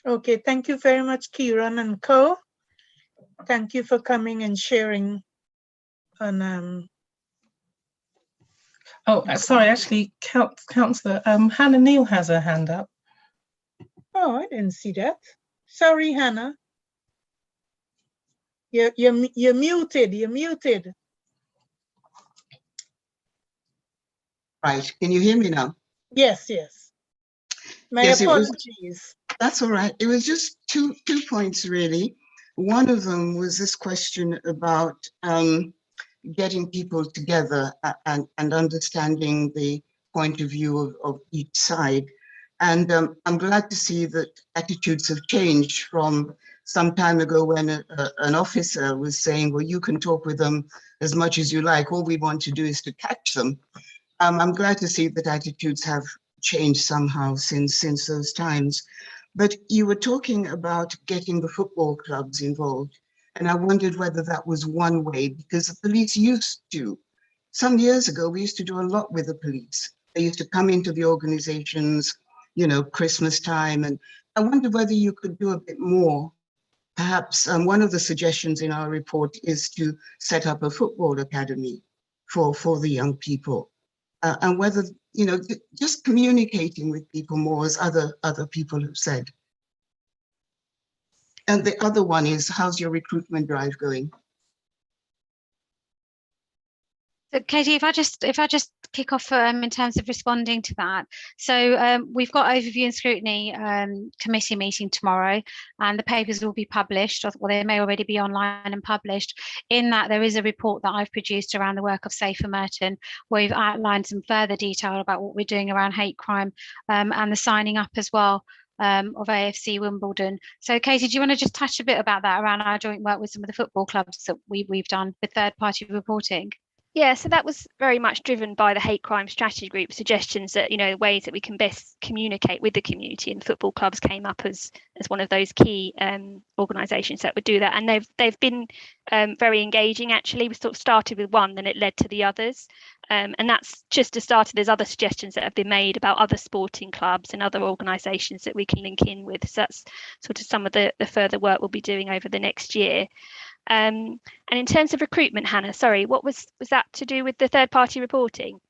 Okay, thank you very much, Kieran and Co. Thank you for coming and sharing on Oh, sorry, actually, Councillor Hannah Neal has her hand up. Oh, I didn't see that. Sorry, Hannah. You're muted. You're muted. Right. Can you hear me now? Yes, yes. My apologies. That's all right. It was just two points, really. One of them was this question about getting people together and understanding the point of view of each side. And I'm glad to see that attitudes have changed from some time ago when an officer was saying, well, you can talk with them as much as you like. All we want to do is to catch them. I'm glad to see that attitudes have changed somehow since those times. But you were talking about getting the football clubs involved. And I wondered whether that was one way, because the police used to. Some years ago, we used to do a lot with the police. They used to come into the organizations, Christmas time. And I wondered whether you could do a bit more. Perhaps one of the suggestions in our report is to set up a football academy for the young people. And whether, just communicating with people more, as other people have said. And the other one is, how's your recruitment drive going? So Katie, if I just kick off in terms of responding to that. So we've got overview and scrutiny committee meeting tomorrow, and the papers will be published, or they may already be online and published. In that, there is a report that I've produced around the work of Safer Merton, where we've outlined some further detail about what we're doing around hate crime, and the signing up as well of AFC Wimbledon. So Katie, do you want to just touch a bit about that around our joint work with some of the football clubs that we've done with third-party reporting? Yeah, so that was very much driven by the hate crime strategy group suggestions that, ways that we can best communicate with the community, and football clubs came up as one of those key organisations that would do that. And they've been very engaging, actually. We sort of started with one, then it led to the others. And that's just a start. There's other suggestions that have been made about other sporting clubs and other organisations that we can link in with. So that's sort of some of the further work we'll be doing over the next year. And in terms of recruitment, Hannah, sorry, what was that to do with the third-party reporting?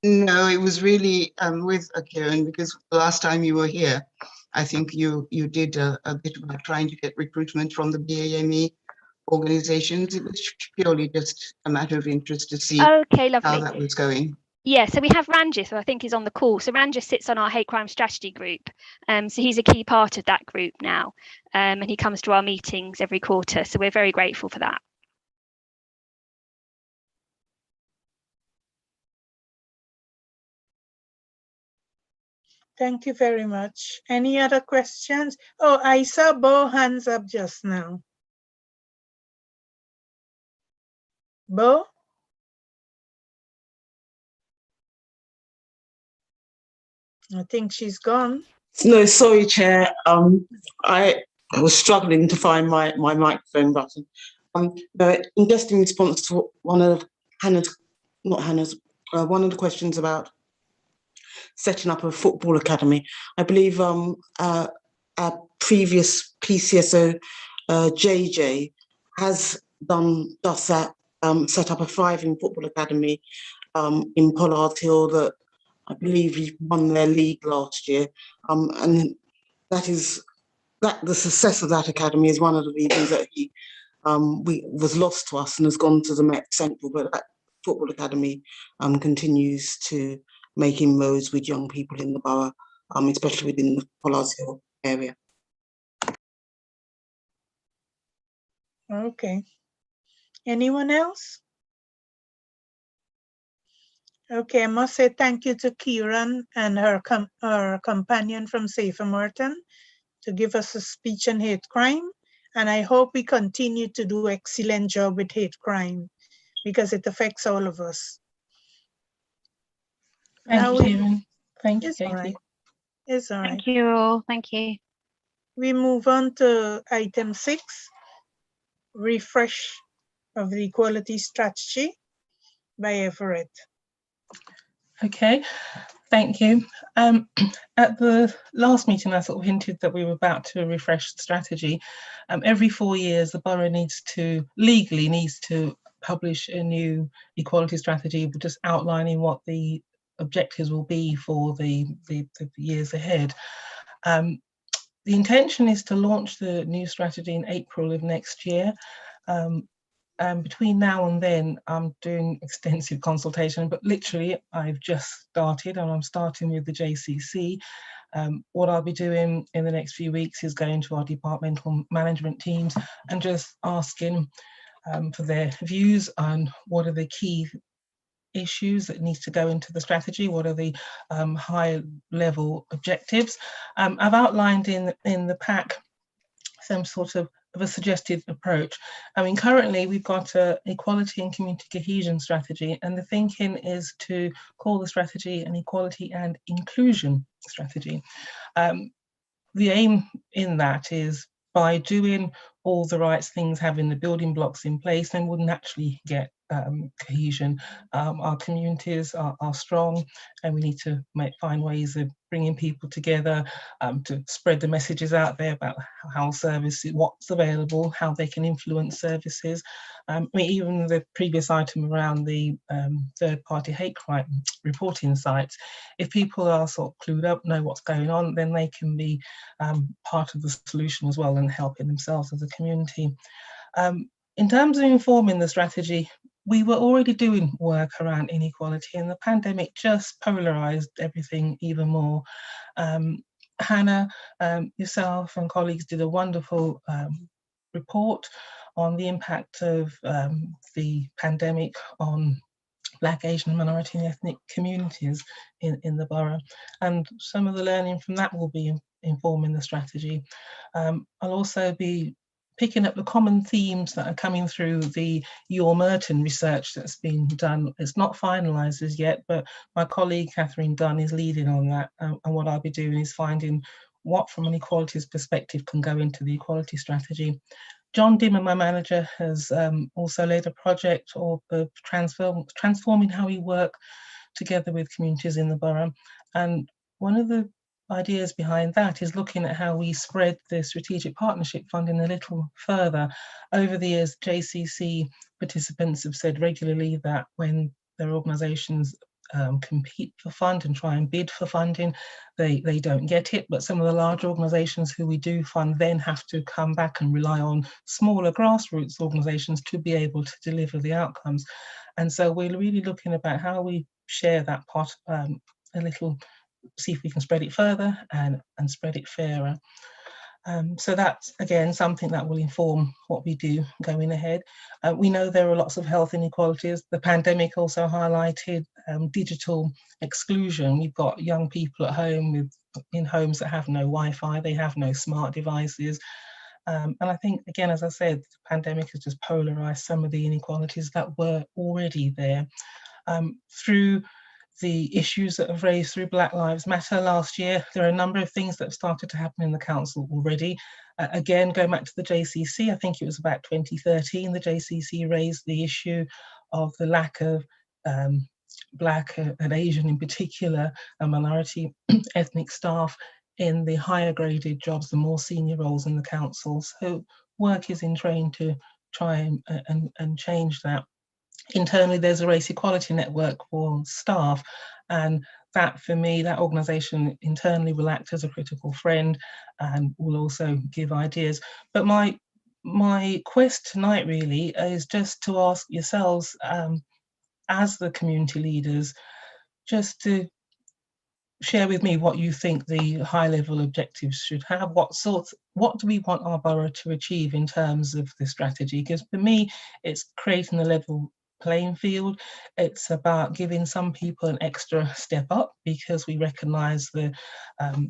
No, it was really with Kieran, because the last time you were here, I think you did a bit about trying to get recruitment from the BAME organizations. It was purely just a matter of interest to see how that was going. Yeah, so we have Ranjith, who I think is on the call. So Ranjith sits on our hate crime strategy group. So he's a key part of that group now. And he comes to our meetings every quarter. So we're very grateful for that. Thank you very much. Any other questions? Oh, I saw Bo hands up just now. Bo? I think she's gone. No, sorry, Chair. I was struggling to find my microphone button. Just in response to one of one of the questions about setting up a football academy. I believe our previous PCSO, JJ, has set up a thriving football academy in Pollard Hill that I believe he won their league last year, and the success of that academy is one of the reasons that he was lost to us and has gone to the Met Central. But that football academy continues to make inroads with young people in the borough, especially within the Pollard Hill area. Okay. Anyone else? Okay, I must say thank you to Kieran and her companion from Safer Merton to give us a speech on hate crime. And I hope we continue to do excellent job with hate crime because it affects all of us. Thank you, Kieran. Thank you, It's all Katie. right. It's all right. Thank you all. Thank you. We move on to item 6, refresh of the equality strategy by Everett. Okay, thank you. At the last meeting, I sort of hinted that we were about to refresh the strategy. Every 4 years, the borough legally needs to publish a new equality strategy, just outlining what the objectives will be for the years ahead. The intention is to launch the new strategy in April of next year. And between now and then, I'm doing extensive consultation, but literally I've just started, and I'm starting with the JCC. What I'll be doing in the next few weeks is going to our departmental management teams and just asking for their views on what are the key issues that needs to go into the strategy, what are the high level objectives. I've outlined in the pack some sort of a suggested approach. I mean, currently we've got an equality and community cohesion strategy, and the thinking is to call the strategy an equality and inclusion strategy. The aim in that is by doing all the right things, having the building blocks in place, then we'll naturally get cohesion. Our communities are strong, and we need to find ways of bringing people together to spread the messages out there about how services, what's available, how they can influence services. I mean, even the previous item around the third-party hate crime reporting sites, if people are sort of clued up, know what's going on, then they can be part of the solution as well and helping themselves as a community. In terms of informing the strategy, we were already doing work around inequality, and the pandemic just polarized everything even more. Hannah, yourself and colleagues did a wonderful report on the impact of the pandemic on Black, Asian, minority and ethnic communities in the borough. And some of the learning from that will be informing the strategy. I'll also be picking up the common themes that are coming through the Your Merton research that's been done. It's not finalised as yet, but my colleague Catherine Dunn is leading on that. And what I'll be doing is finding what from an equalities perspective can go into the equality strategy. John Dimmer, my manager, has also led a project of transforming how we work together with communities in the borough. And one of the ideas behind that is looking at how we spread the strategic partnership funding a little further. Over the years, JCC participants have said regularly that when their organisations compete for fund and try and bid for funding, they don't get it, but some of the larger organisations who we do fund then have to come back and rely on smaller grassroots organisations to be able to deliver the outcomes. And so we're really looking about how we share that pot a little, see if we can spread it further and spread it fairer. So that's, again, something that will inform what we do going ahead. We know there are lots of health inequalities. The pandemic also highlighted digital exclusion. We've got young people at home in homes that have no Wi-Fi, they have no smart devices. And I think, again, as I said, the pandemic has just polarised some of the inequalities that were already there. Through the issues that have raised through Black Lives Matter last year, there are a number of things that have started to happen in the council already. Again, going back to the JCC, I think it was about 2013, the JCC raised the issue of the lack of Black and Asian in particular, minority ethnic staff in the higher graded jobs, the more senior roles in the council. So work is in train to try and change that. Internally, there's a race equality network for staff, and that, for me, that organisation internally will act as a critical friend and will also give ideas. But my quest tonight really is just to ask yourselves, as the community leaders, just to share with me what you think the high level objectives should have. What do we want our borough to achieve in terms of the strategy? Because for me, it's creating a level playing field. It's about giving some people an extra step up, because we recognise that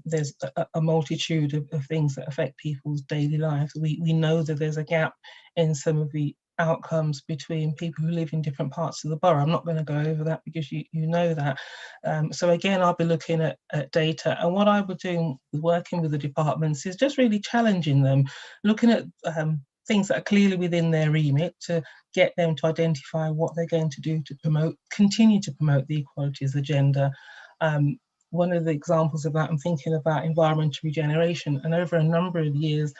there's a multitude of things that affect people's daily lives. We know that there's a gap in some of the outcomes between people who live in different parts of the borough. I'm not going to go over that because you know that. So again, I'll be looking at data, and what I would do working with the departments is just really challenging them, looking at things that are clearly within their remit, to get them to identify what they're going to do to continue to promote the equalities agenda. One of the examples of that, I'm thinking about environmental regeneration, and over a number of years,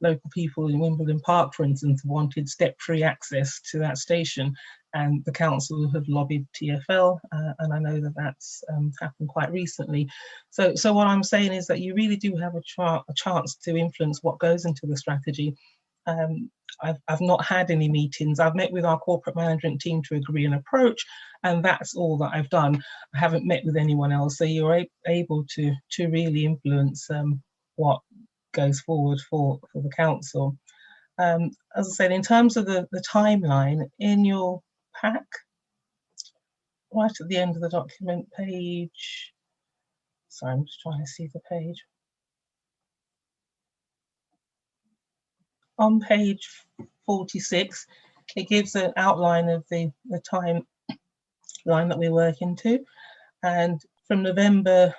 local people in Wimbledon Park, for instance, wanted step-free access to that station, and the council have lobbied TfL, and I know that that's happened quite recently. So what I'm saying is that you really do have a chance to influence what goes into the strategy. I've not had any meetings. I've met with our corporate management team to agree an approach, and that's all that I've done. I haven't met with anyone else, so you're able to really influence what goes forward for the council. As I said, in terms of the timeline, in your pack, right at the end of the document, page, sorry, I'm just trying to see the page. On page 46, it gives an outline of the timeline that we're working to, and from November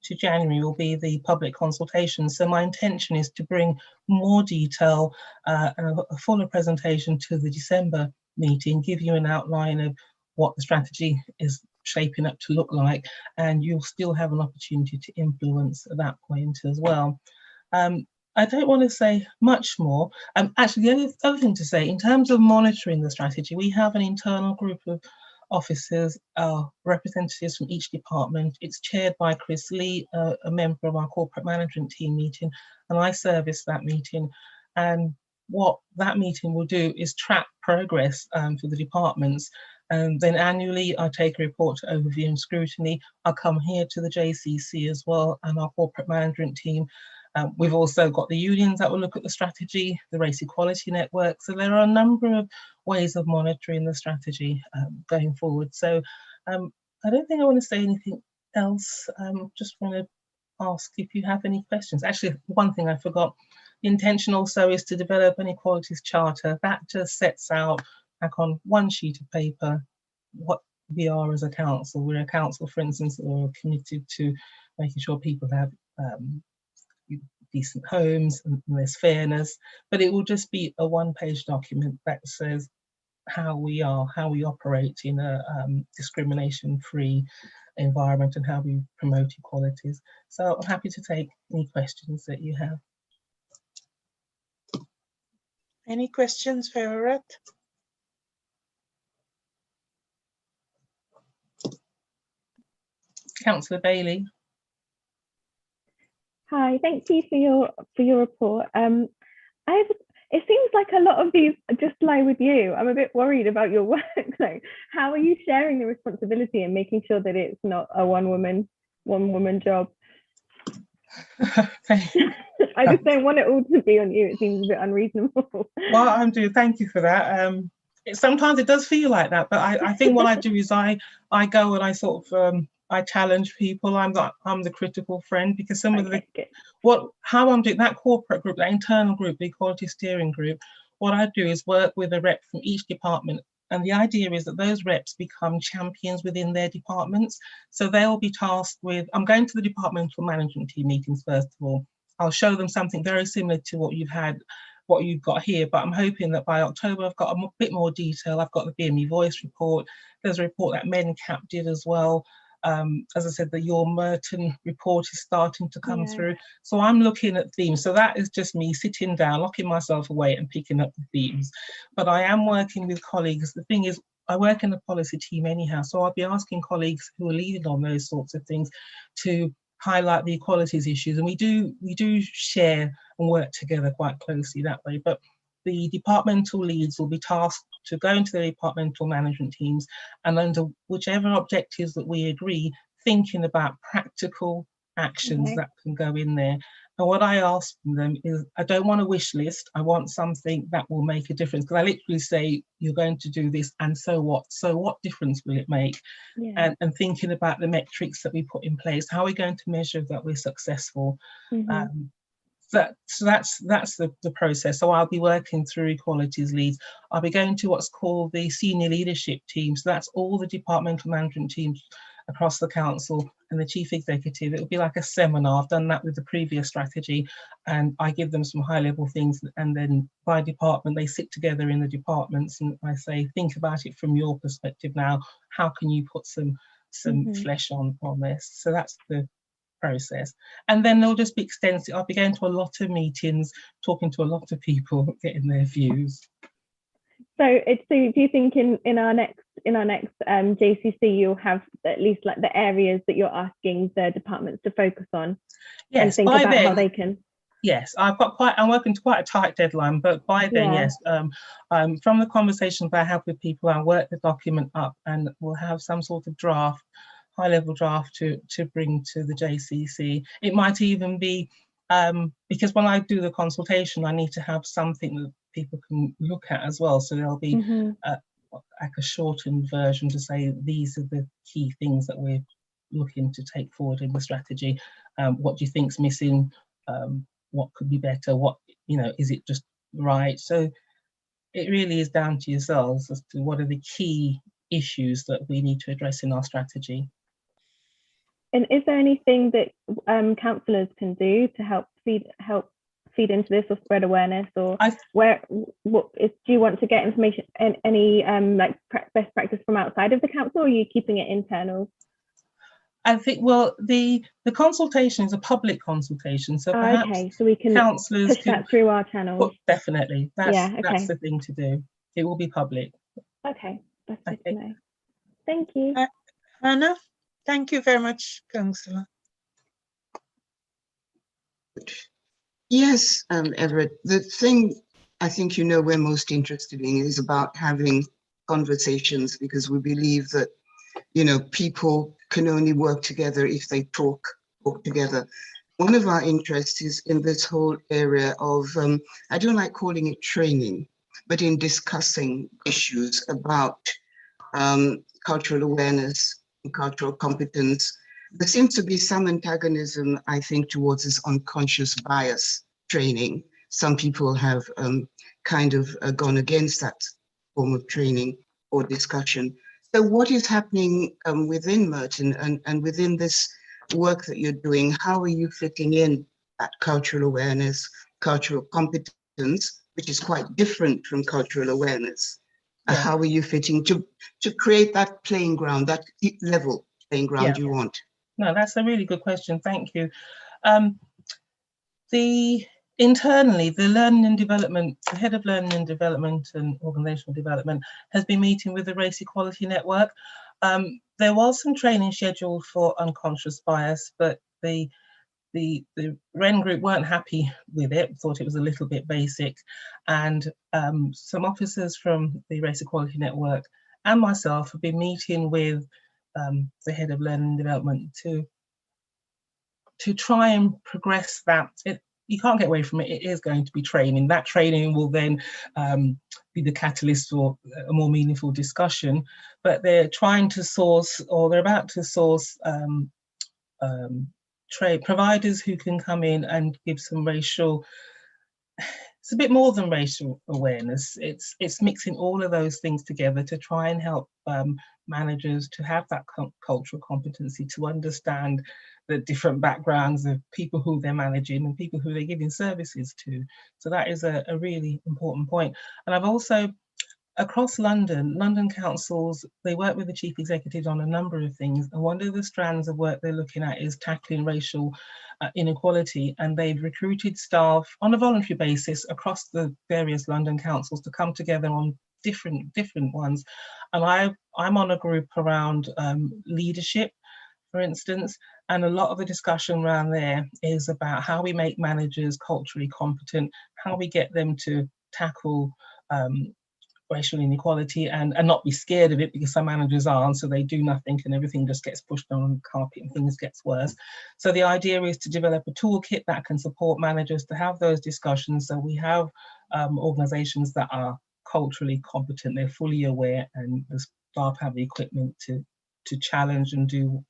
to January will be the public consultation. So my intention is to bring more detail and a fuller presentation to the December meeting, give you an outline of what the strategy is shaping up to look like, and you'll still have an opportunity to influence at that point as well. I don't want to say much more. Actually, the other thing to say, in terms of monitoring the strategy, we have an internal group of officers, representatives from each department. It's chaired by Chris Lee, a member of our corporate management team meeting, and I service that meeting. And what that meeting will do is track progress for the departments. And then annually, I take a report to overview and scrutiny. I'll come here to the JCC as well, and our corporate management team. We've also got the unions that will look at the strategy, the race equality network. So there are a number of ways of monitoring the strategy going forward. So I don't think I want to say anything else. Just want to ask if you have any questions. Actually, one thing I forgot, the intention also is to develop an equalities charter that just sets out, back on one sheet of paper, what we are as a council. We're a council, for instance, that are committed to making sure people have decent homes and there's fairness, but it will just be a one-page document that says how we operate in a discrimination-free environment and how we promote equalities. So I'm happy to take any questions that you have. Any questions for Auret? Councillor Bailey. Hi, thank you for your report. It seems like a lot of these just lie with you. I'm a bit worried about your work. Like, how are you sharing the responsibility and making sure that it's not a one woman job? I just don't want it all to be on you. It seems a bit unreasonable. Well, I'm doing. Thank you for that. Sometimes it does feel like that, but I think what I do is I go and I sort of I challenge people. I'm the critical friend, because some of how I'm doing that corporate group, that internal group, the equality steering group. What I do is work with a rep from each department, and the idea is that those reps become champions within their departments. So they'll be tasked with. I'm going to the departmental management team meetings first of all. I'll show them something very similar to what you've got here, but I'm hoping that by October I've got a bit more detail. I've got the BME Voice report. There's a report that MenCap did as well. as I said, the Your Merton report is starting to come through. So I'm looking at themes. So that is just me sitting down, locking myself away and picking up the themes. But I am working with colleagues. The thing is, I work in a policy team anyhow, so I'll be asking colleagues who are leading on those sorts of things to highlight the equalities issues. And we do share and work together quite closely that way. But the departmental leads will be tasked to go into the departmental management teams and under whichever objectives that we agree, thinking about practical actions that can go in there. And what I ask them is, I don't want a wish list. I want something that will make a difference. Because I literally say, you're going to do this, and so what? So what difference will it make? And thinking about the metrics that we put in place. How are we going to measure that we're successful? So that's the process. So I'll be working through equalities leads. I'll be going to what's called the senior leadership team. So that's all the departmental management teams across the council and the chief executive. It will be like a seminar. I've done that with the previous strategy, and I give them some high level things, and then by department they sit together in the departments and I say, think about it from your perspective now. How can you put some flesh on this? So that's the process. And then there'll just be extensive. I'll be going to a lot of meetings, talking to a lot of people, getting their views. So do you think in our next JCC you'll have at least like the areas that you're asking the departments to focus on? Yes, and think about how they can. Yes, I'm working to quite a tight deadline, but by then, yes. From the conversations I have with people, I'll work the document up and we'll have some sort of draft, high-level draft to bring to the JCC. It might even be, because when I do the consultation, I need to have something that people can look at as well. So there'll be like a shortened version to say, these are the key things that we're looking to take forward in the strategy. What do you think's missing? What could be better? What, is it just right? So it really is down to yourselves as to what are the key issues that we need to address in our strategy. And is there anything that councillors can do to help feed into this or spread awareness, or do you want to get information and any like best practice from outside of the council, or are you keeping it internal? I think, well, the consultation is a public consultation, so perhaps so we can councillors push that through our channels. Definitely, that's the thing to do. It will be public. Okay, that's good to know. Thank you. Hannah, thank you very much, Councillor. Yes, Everett, the thing I think we're most interested in is about having conversations, because we believe that people can only work together if they talk together. One of our interests is in this whole area of, I don't like calling it training, but in discussing issues about cultural awareness and cultural competence. There seems to be some antagonism, I think, towards this unconscious bias training. Some people have kind of gone against that form of training or discussion. So what is happening within Merton and within this work that you're doing? How are you fitting in that cultural awareness, cultural competence, which is quite different from cultural awareness? How are you fitting to create that playing ground, that level playing ground you want? No, that's a really good question. Thank you. Internally, the learning and development, the head of learning and development and organisational development has been meeting with the Race Equality Network. There was some training scheduled for unconscious bias, but the REN group weren't happy with it, thought it was a little bit basic, and some officers from the Race Equality Network and myself have been meeting with the head of learning and development to try and progress that. You can't get away from it. It is going to be training. That training will then be the catalyst for a more meaningful discussion. But they're trying to source, or they're about to source, trade providers who can come in and give some racial. It's a bit more than racial awareness. It's mixing all of those things together to try and help managers to have that cultural competency, to understand the different backgrounds of people who they're managing and people who they're giving services to. So that is a really important point. And I've also across London councils, they work with the chief executives on a number of things. And one of the strands of work they're looking at is tackling racial inequality. And they've recruited staff on a voluntary basis across the various London councils to come together on different ones. And I'm on a group around leadership, for instance, and a lot of the discussion around there is about how we make managers culturally competent, how we get them to tackle racial inequality and not be scared of it, because some managers aren't, so they do nothing and everything just gets pushed on the carpet and things gets worse. So the idea is to develop a toolkit that can support managers to have those discussions. So we have organizations that are culturally competent, they're fully aware, and the staff have the equipment to challenge and do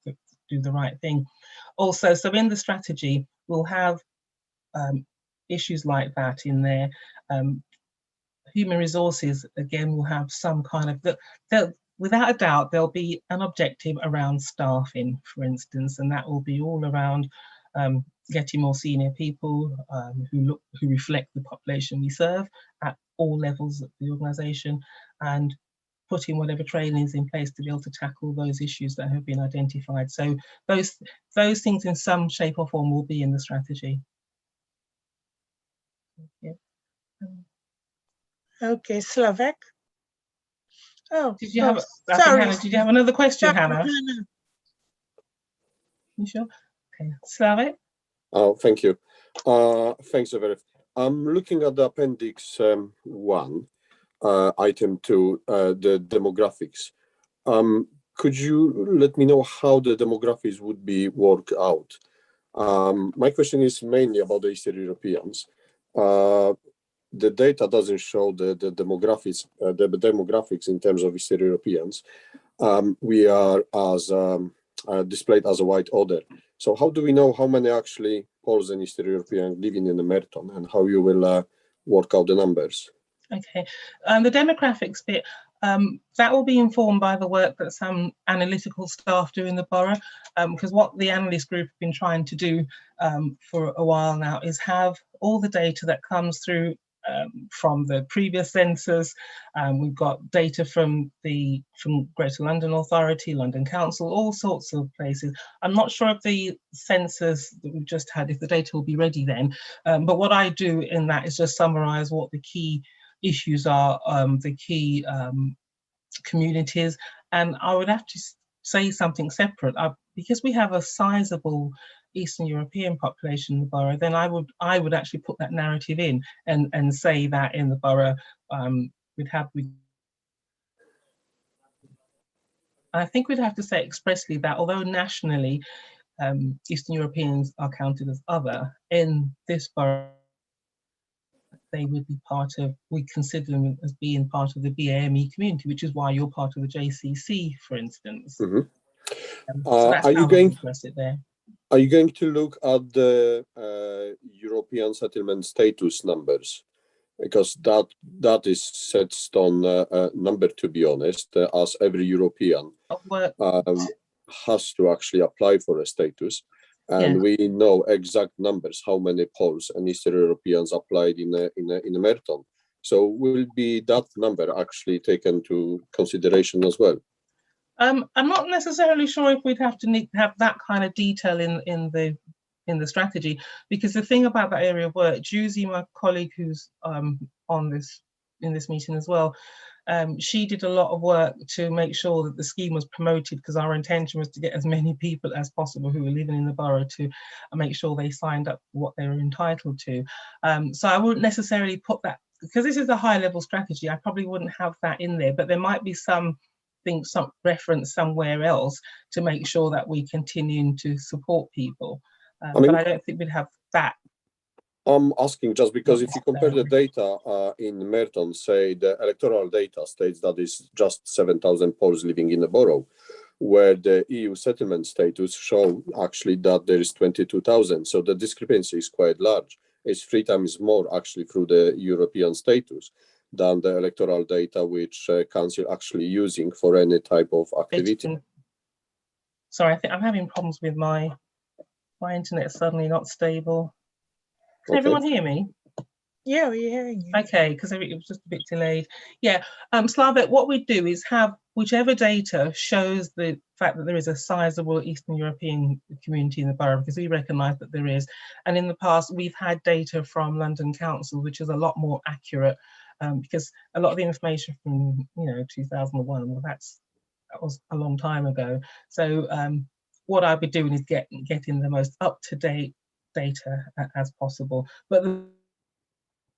the right thing. Also, so in the strategy, we'll have issues like that in there. Human resources, again, will have some kind of, without a doubt, there'll be an objective around staffing, for instance, and that will be all around getting more senior people who reflect the population we serve at all levels of the organisation, and putting whatever training is in place to be able to tackle those issues that have been identified. So those things in some shape or form will be in the strategy. Yeah. Okay, Slovak. Oh, did you have? Sorry. Hannah, did you have another question, Hannah? You sure? Okay, Slavik. Oh, thank you. Thanks, Everett. I'm looking at the appendix 1, item 2, the demographics. Could you let me know how the demographics would be worked out? My question is mainly about the Eastern Europeans. The data doesn't show the demographics in terms of Eastern Europeans. We are as displayed as a white order. So how do we know how many actually Poles and Eastern Europeans living in the Merton, and how you will work out the numbers? Okay, the demographics bit, that will be informed by the work that some analytical staff do in the borough, because what the analyst group have been trying to do for a while now is have all the data that comes through from the previous census. We've got data from Greater London Authority, London Council, all sorts of places. I'm not sure if the census that we've just had, if the data will be ready then, but what I do in that is just summarise what the key issues are, the key communities, and I would have to say something separate. Because we have a sizable Eastern European population in the borough, then I would actually put that narrative in and say that in the borough I think we'd have to say expressly that although nationally Eastern Europeans are counted as other, in this borough they would be we consider them as being part of the BAME community, which is why you're part of the JCC, for instance. Mm-hmm. So that's how we address it there. Are you going to look at the European settlement status numbers? Because that is set stone number, to be honest, as every European has to actually apply for a status. And we know exact numbers, how many Poles and Eastern Europeans applied in a Merton. So will be that number actually taken to consideration as well? I'm not necessarily sure if we'd have to have that kind of detail in the strategy, because the thing about that area of work, Juicy, my colleague who's in this meeting as well, she did a lot of work to make sure that the scheme was promoted, because our intention was to get as many people as possible who were living in the borough to make sure they signed up for what they were entitled to. So I wouldn't necessarily put that, because this is a high level strategy, I probably wouldn't have that in there, but there might be some reference somewhere else to make sure that we continue to support people. But I don't think we'd have that. I'm asking just because if you compare the data in Merton, say the electoral data states that is just 7,000 Poles living in the borough, where the EU settlement status show actually that there is 22,000. So the discrepancy is quite large. It's 3 times more actually through the European status than the electoral data which council actually using for any type of activity. Sorry, I think I'm having problems with my internet is suddenly not stable. Can everyone hear me? Yeah, we're hearing you. Okay, because it was just a bit delayed. Yeah, Slavet, what we do is have whichever data shows the fact that there is a sizable Eastern European community in the borough, because we recognise that there is. And in the past, we've had data from London Council, which is a lot more accurate, because a lot of the information from 2001, well, that was a long time ago. So what I'd be doing is getting the most up-to-date data as possible. But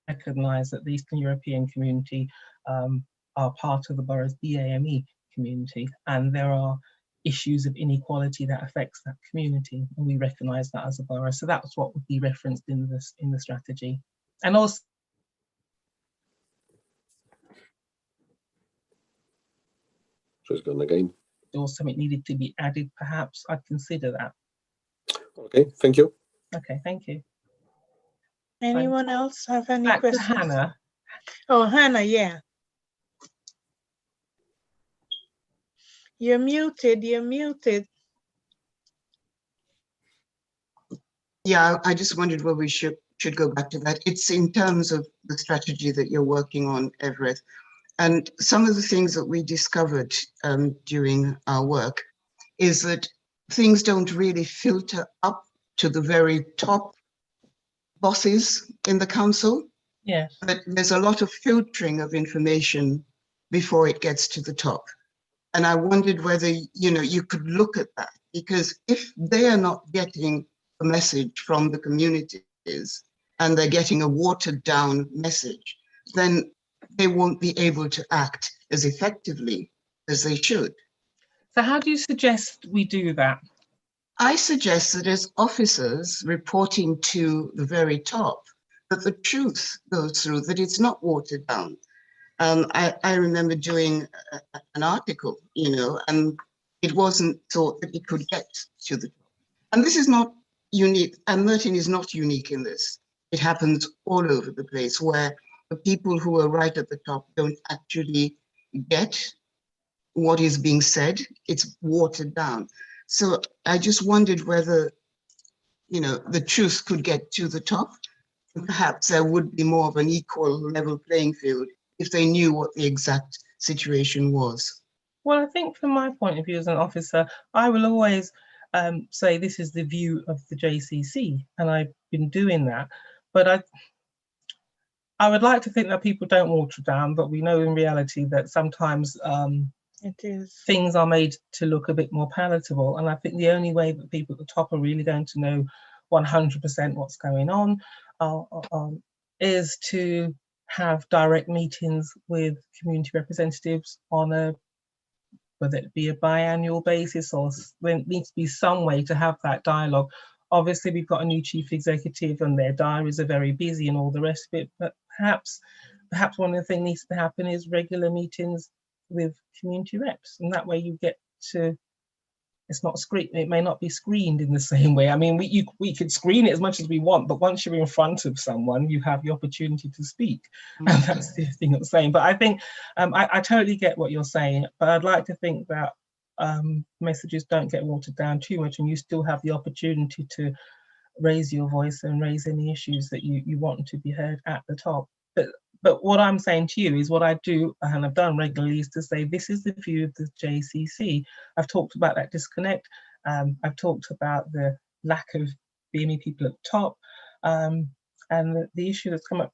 recognise that the Eastern European community are part of the borough's BAME community, and there are issues of inequality that affects that community, and we recognise that as a borough. So that's what would be referenced in the strategy. And also, Just gone again. or something needed to be added, perhaps I'd consider that. Okay, thank you. Okay, thank you. Anyone else have any Back questions? to Hannah. Oh, Hannah, yeah. You're muted, you're muted. Yeah, I just wondered whether we should go back to that. It's in terms of the strategy that you're working on, Everett. And some of the things that we discovered during our work is that things don't really filter up to the very top bosses in the council. Yes. But there's a lot of filtering of information before it gets to the top. And I wondered whether, you could look at that, because if they are not getting a message from the communities and they're getting a watered down message, then they won't be able to act as effectively as they should. So how do you suggest we do that? I suggest that as officers reporting to the very top, that the truth goes through, that it's not watered down. I remember doing an article, and it wasn't thought that it could get to the top. And this is not unique, and Merton is not unique in this. It happens all over the place, where the people who are right at the top don't actually get what is being said. It's watered down. So I just wondered whether, the truth could get to the top. And perhaps there would be more of an equal level playing field if they knew what the exact situation was. Well, I think from my point of view as an officer, I will always say this is the view of the JCC, and I've been doing that. But I would like to think that people don't water down, but we know in reality that sometimes things are made to look a bit more palatable. And I think the only way that people at the top are really going to know 100% what's going on is to have direct meetings with community representatives on whether it be a biannual basis, or there needs to be some way to have that dialogue. Obviously, we've got a new chief executive and their diaries are very busy and all the rest of it, but perhaps one of the things needs to happen is regular meetings with community reps, and that way you get to, it's not screened, it may not be screened in the same way. I mean, we could screen it as much as we want, but once you're in front of someone, you have the opportunity to speak. And that's the thing I'm saying. But I think I totally get what you're saying, but I'd like to think that messages don't get watered down too much, and you still have the opportunity to raise your voice and raise any issues that you want to be heard at the top. But what I'm saying to you is what I do, and I've done regularly, is to say this is the view of the JCC. I've talked about that disconnect. I've talked about the lack of BME people at the top, and the issue that's come up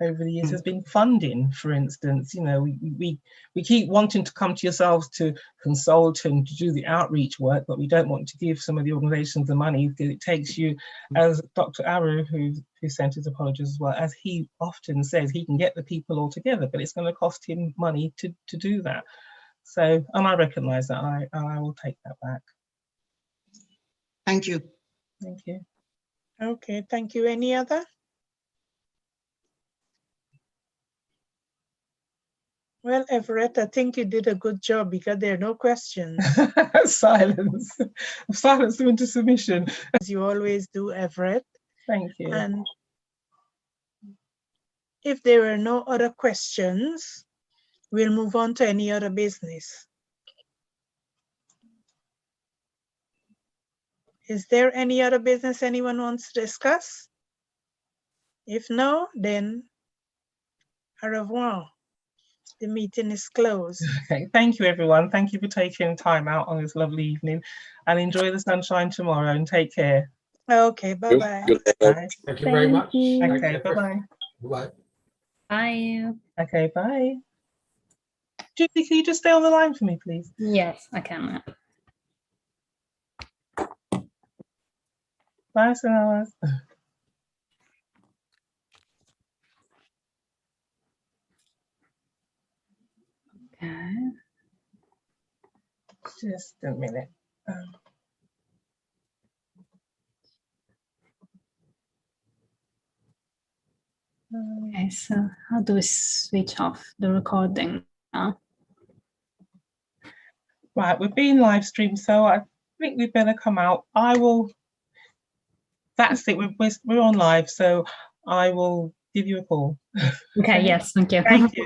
over the years has been funding. For instance, we keep wanting to come to yourselves to consult and to do the outreach work, but we don't want to give some of the organisations the money, because it takes you, as Dr. Aru, who sent his apologies as well, as he often says, he can get the people all together, but it's going to cost him money to do that. So, and I recognise that, and I will take that back. Thank you. Thank you. Okay, thank you. Any other? Well, Everett, I think you did a good job because there are no questions. Silence. Silence into submission. As you always do, Everett. Thank you. And if there are no other questions, we'll move on to any other business. Is there any other business anyone wants to discuss? If no, then Au revoir. The meeting is closed. Okay, thank you everyone. Thank you for taking time out on this lovely evening, and enjoy the sunshine tomorrow, and take care. Okay, bye-bye. Bye. Thank you very much. you. Okay, bye-bye. Bye. Bye. Okay, bye. Julie, can you just stay on the line for me, please? Yes, I can. Bye, Sonala. Okay. Just a minute. Okay, so how do we switch off the recording now? Right, we're being live streamed, so I think we better come out. I will. That's it. We're on live, so I will give you a call. Okay, yes, thank you. Thank you.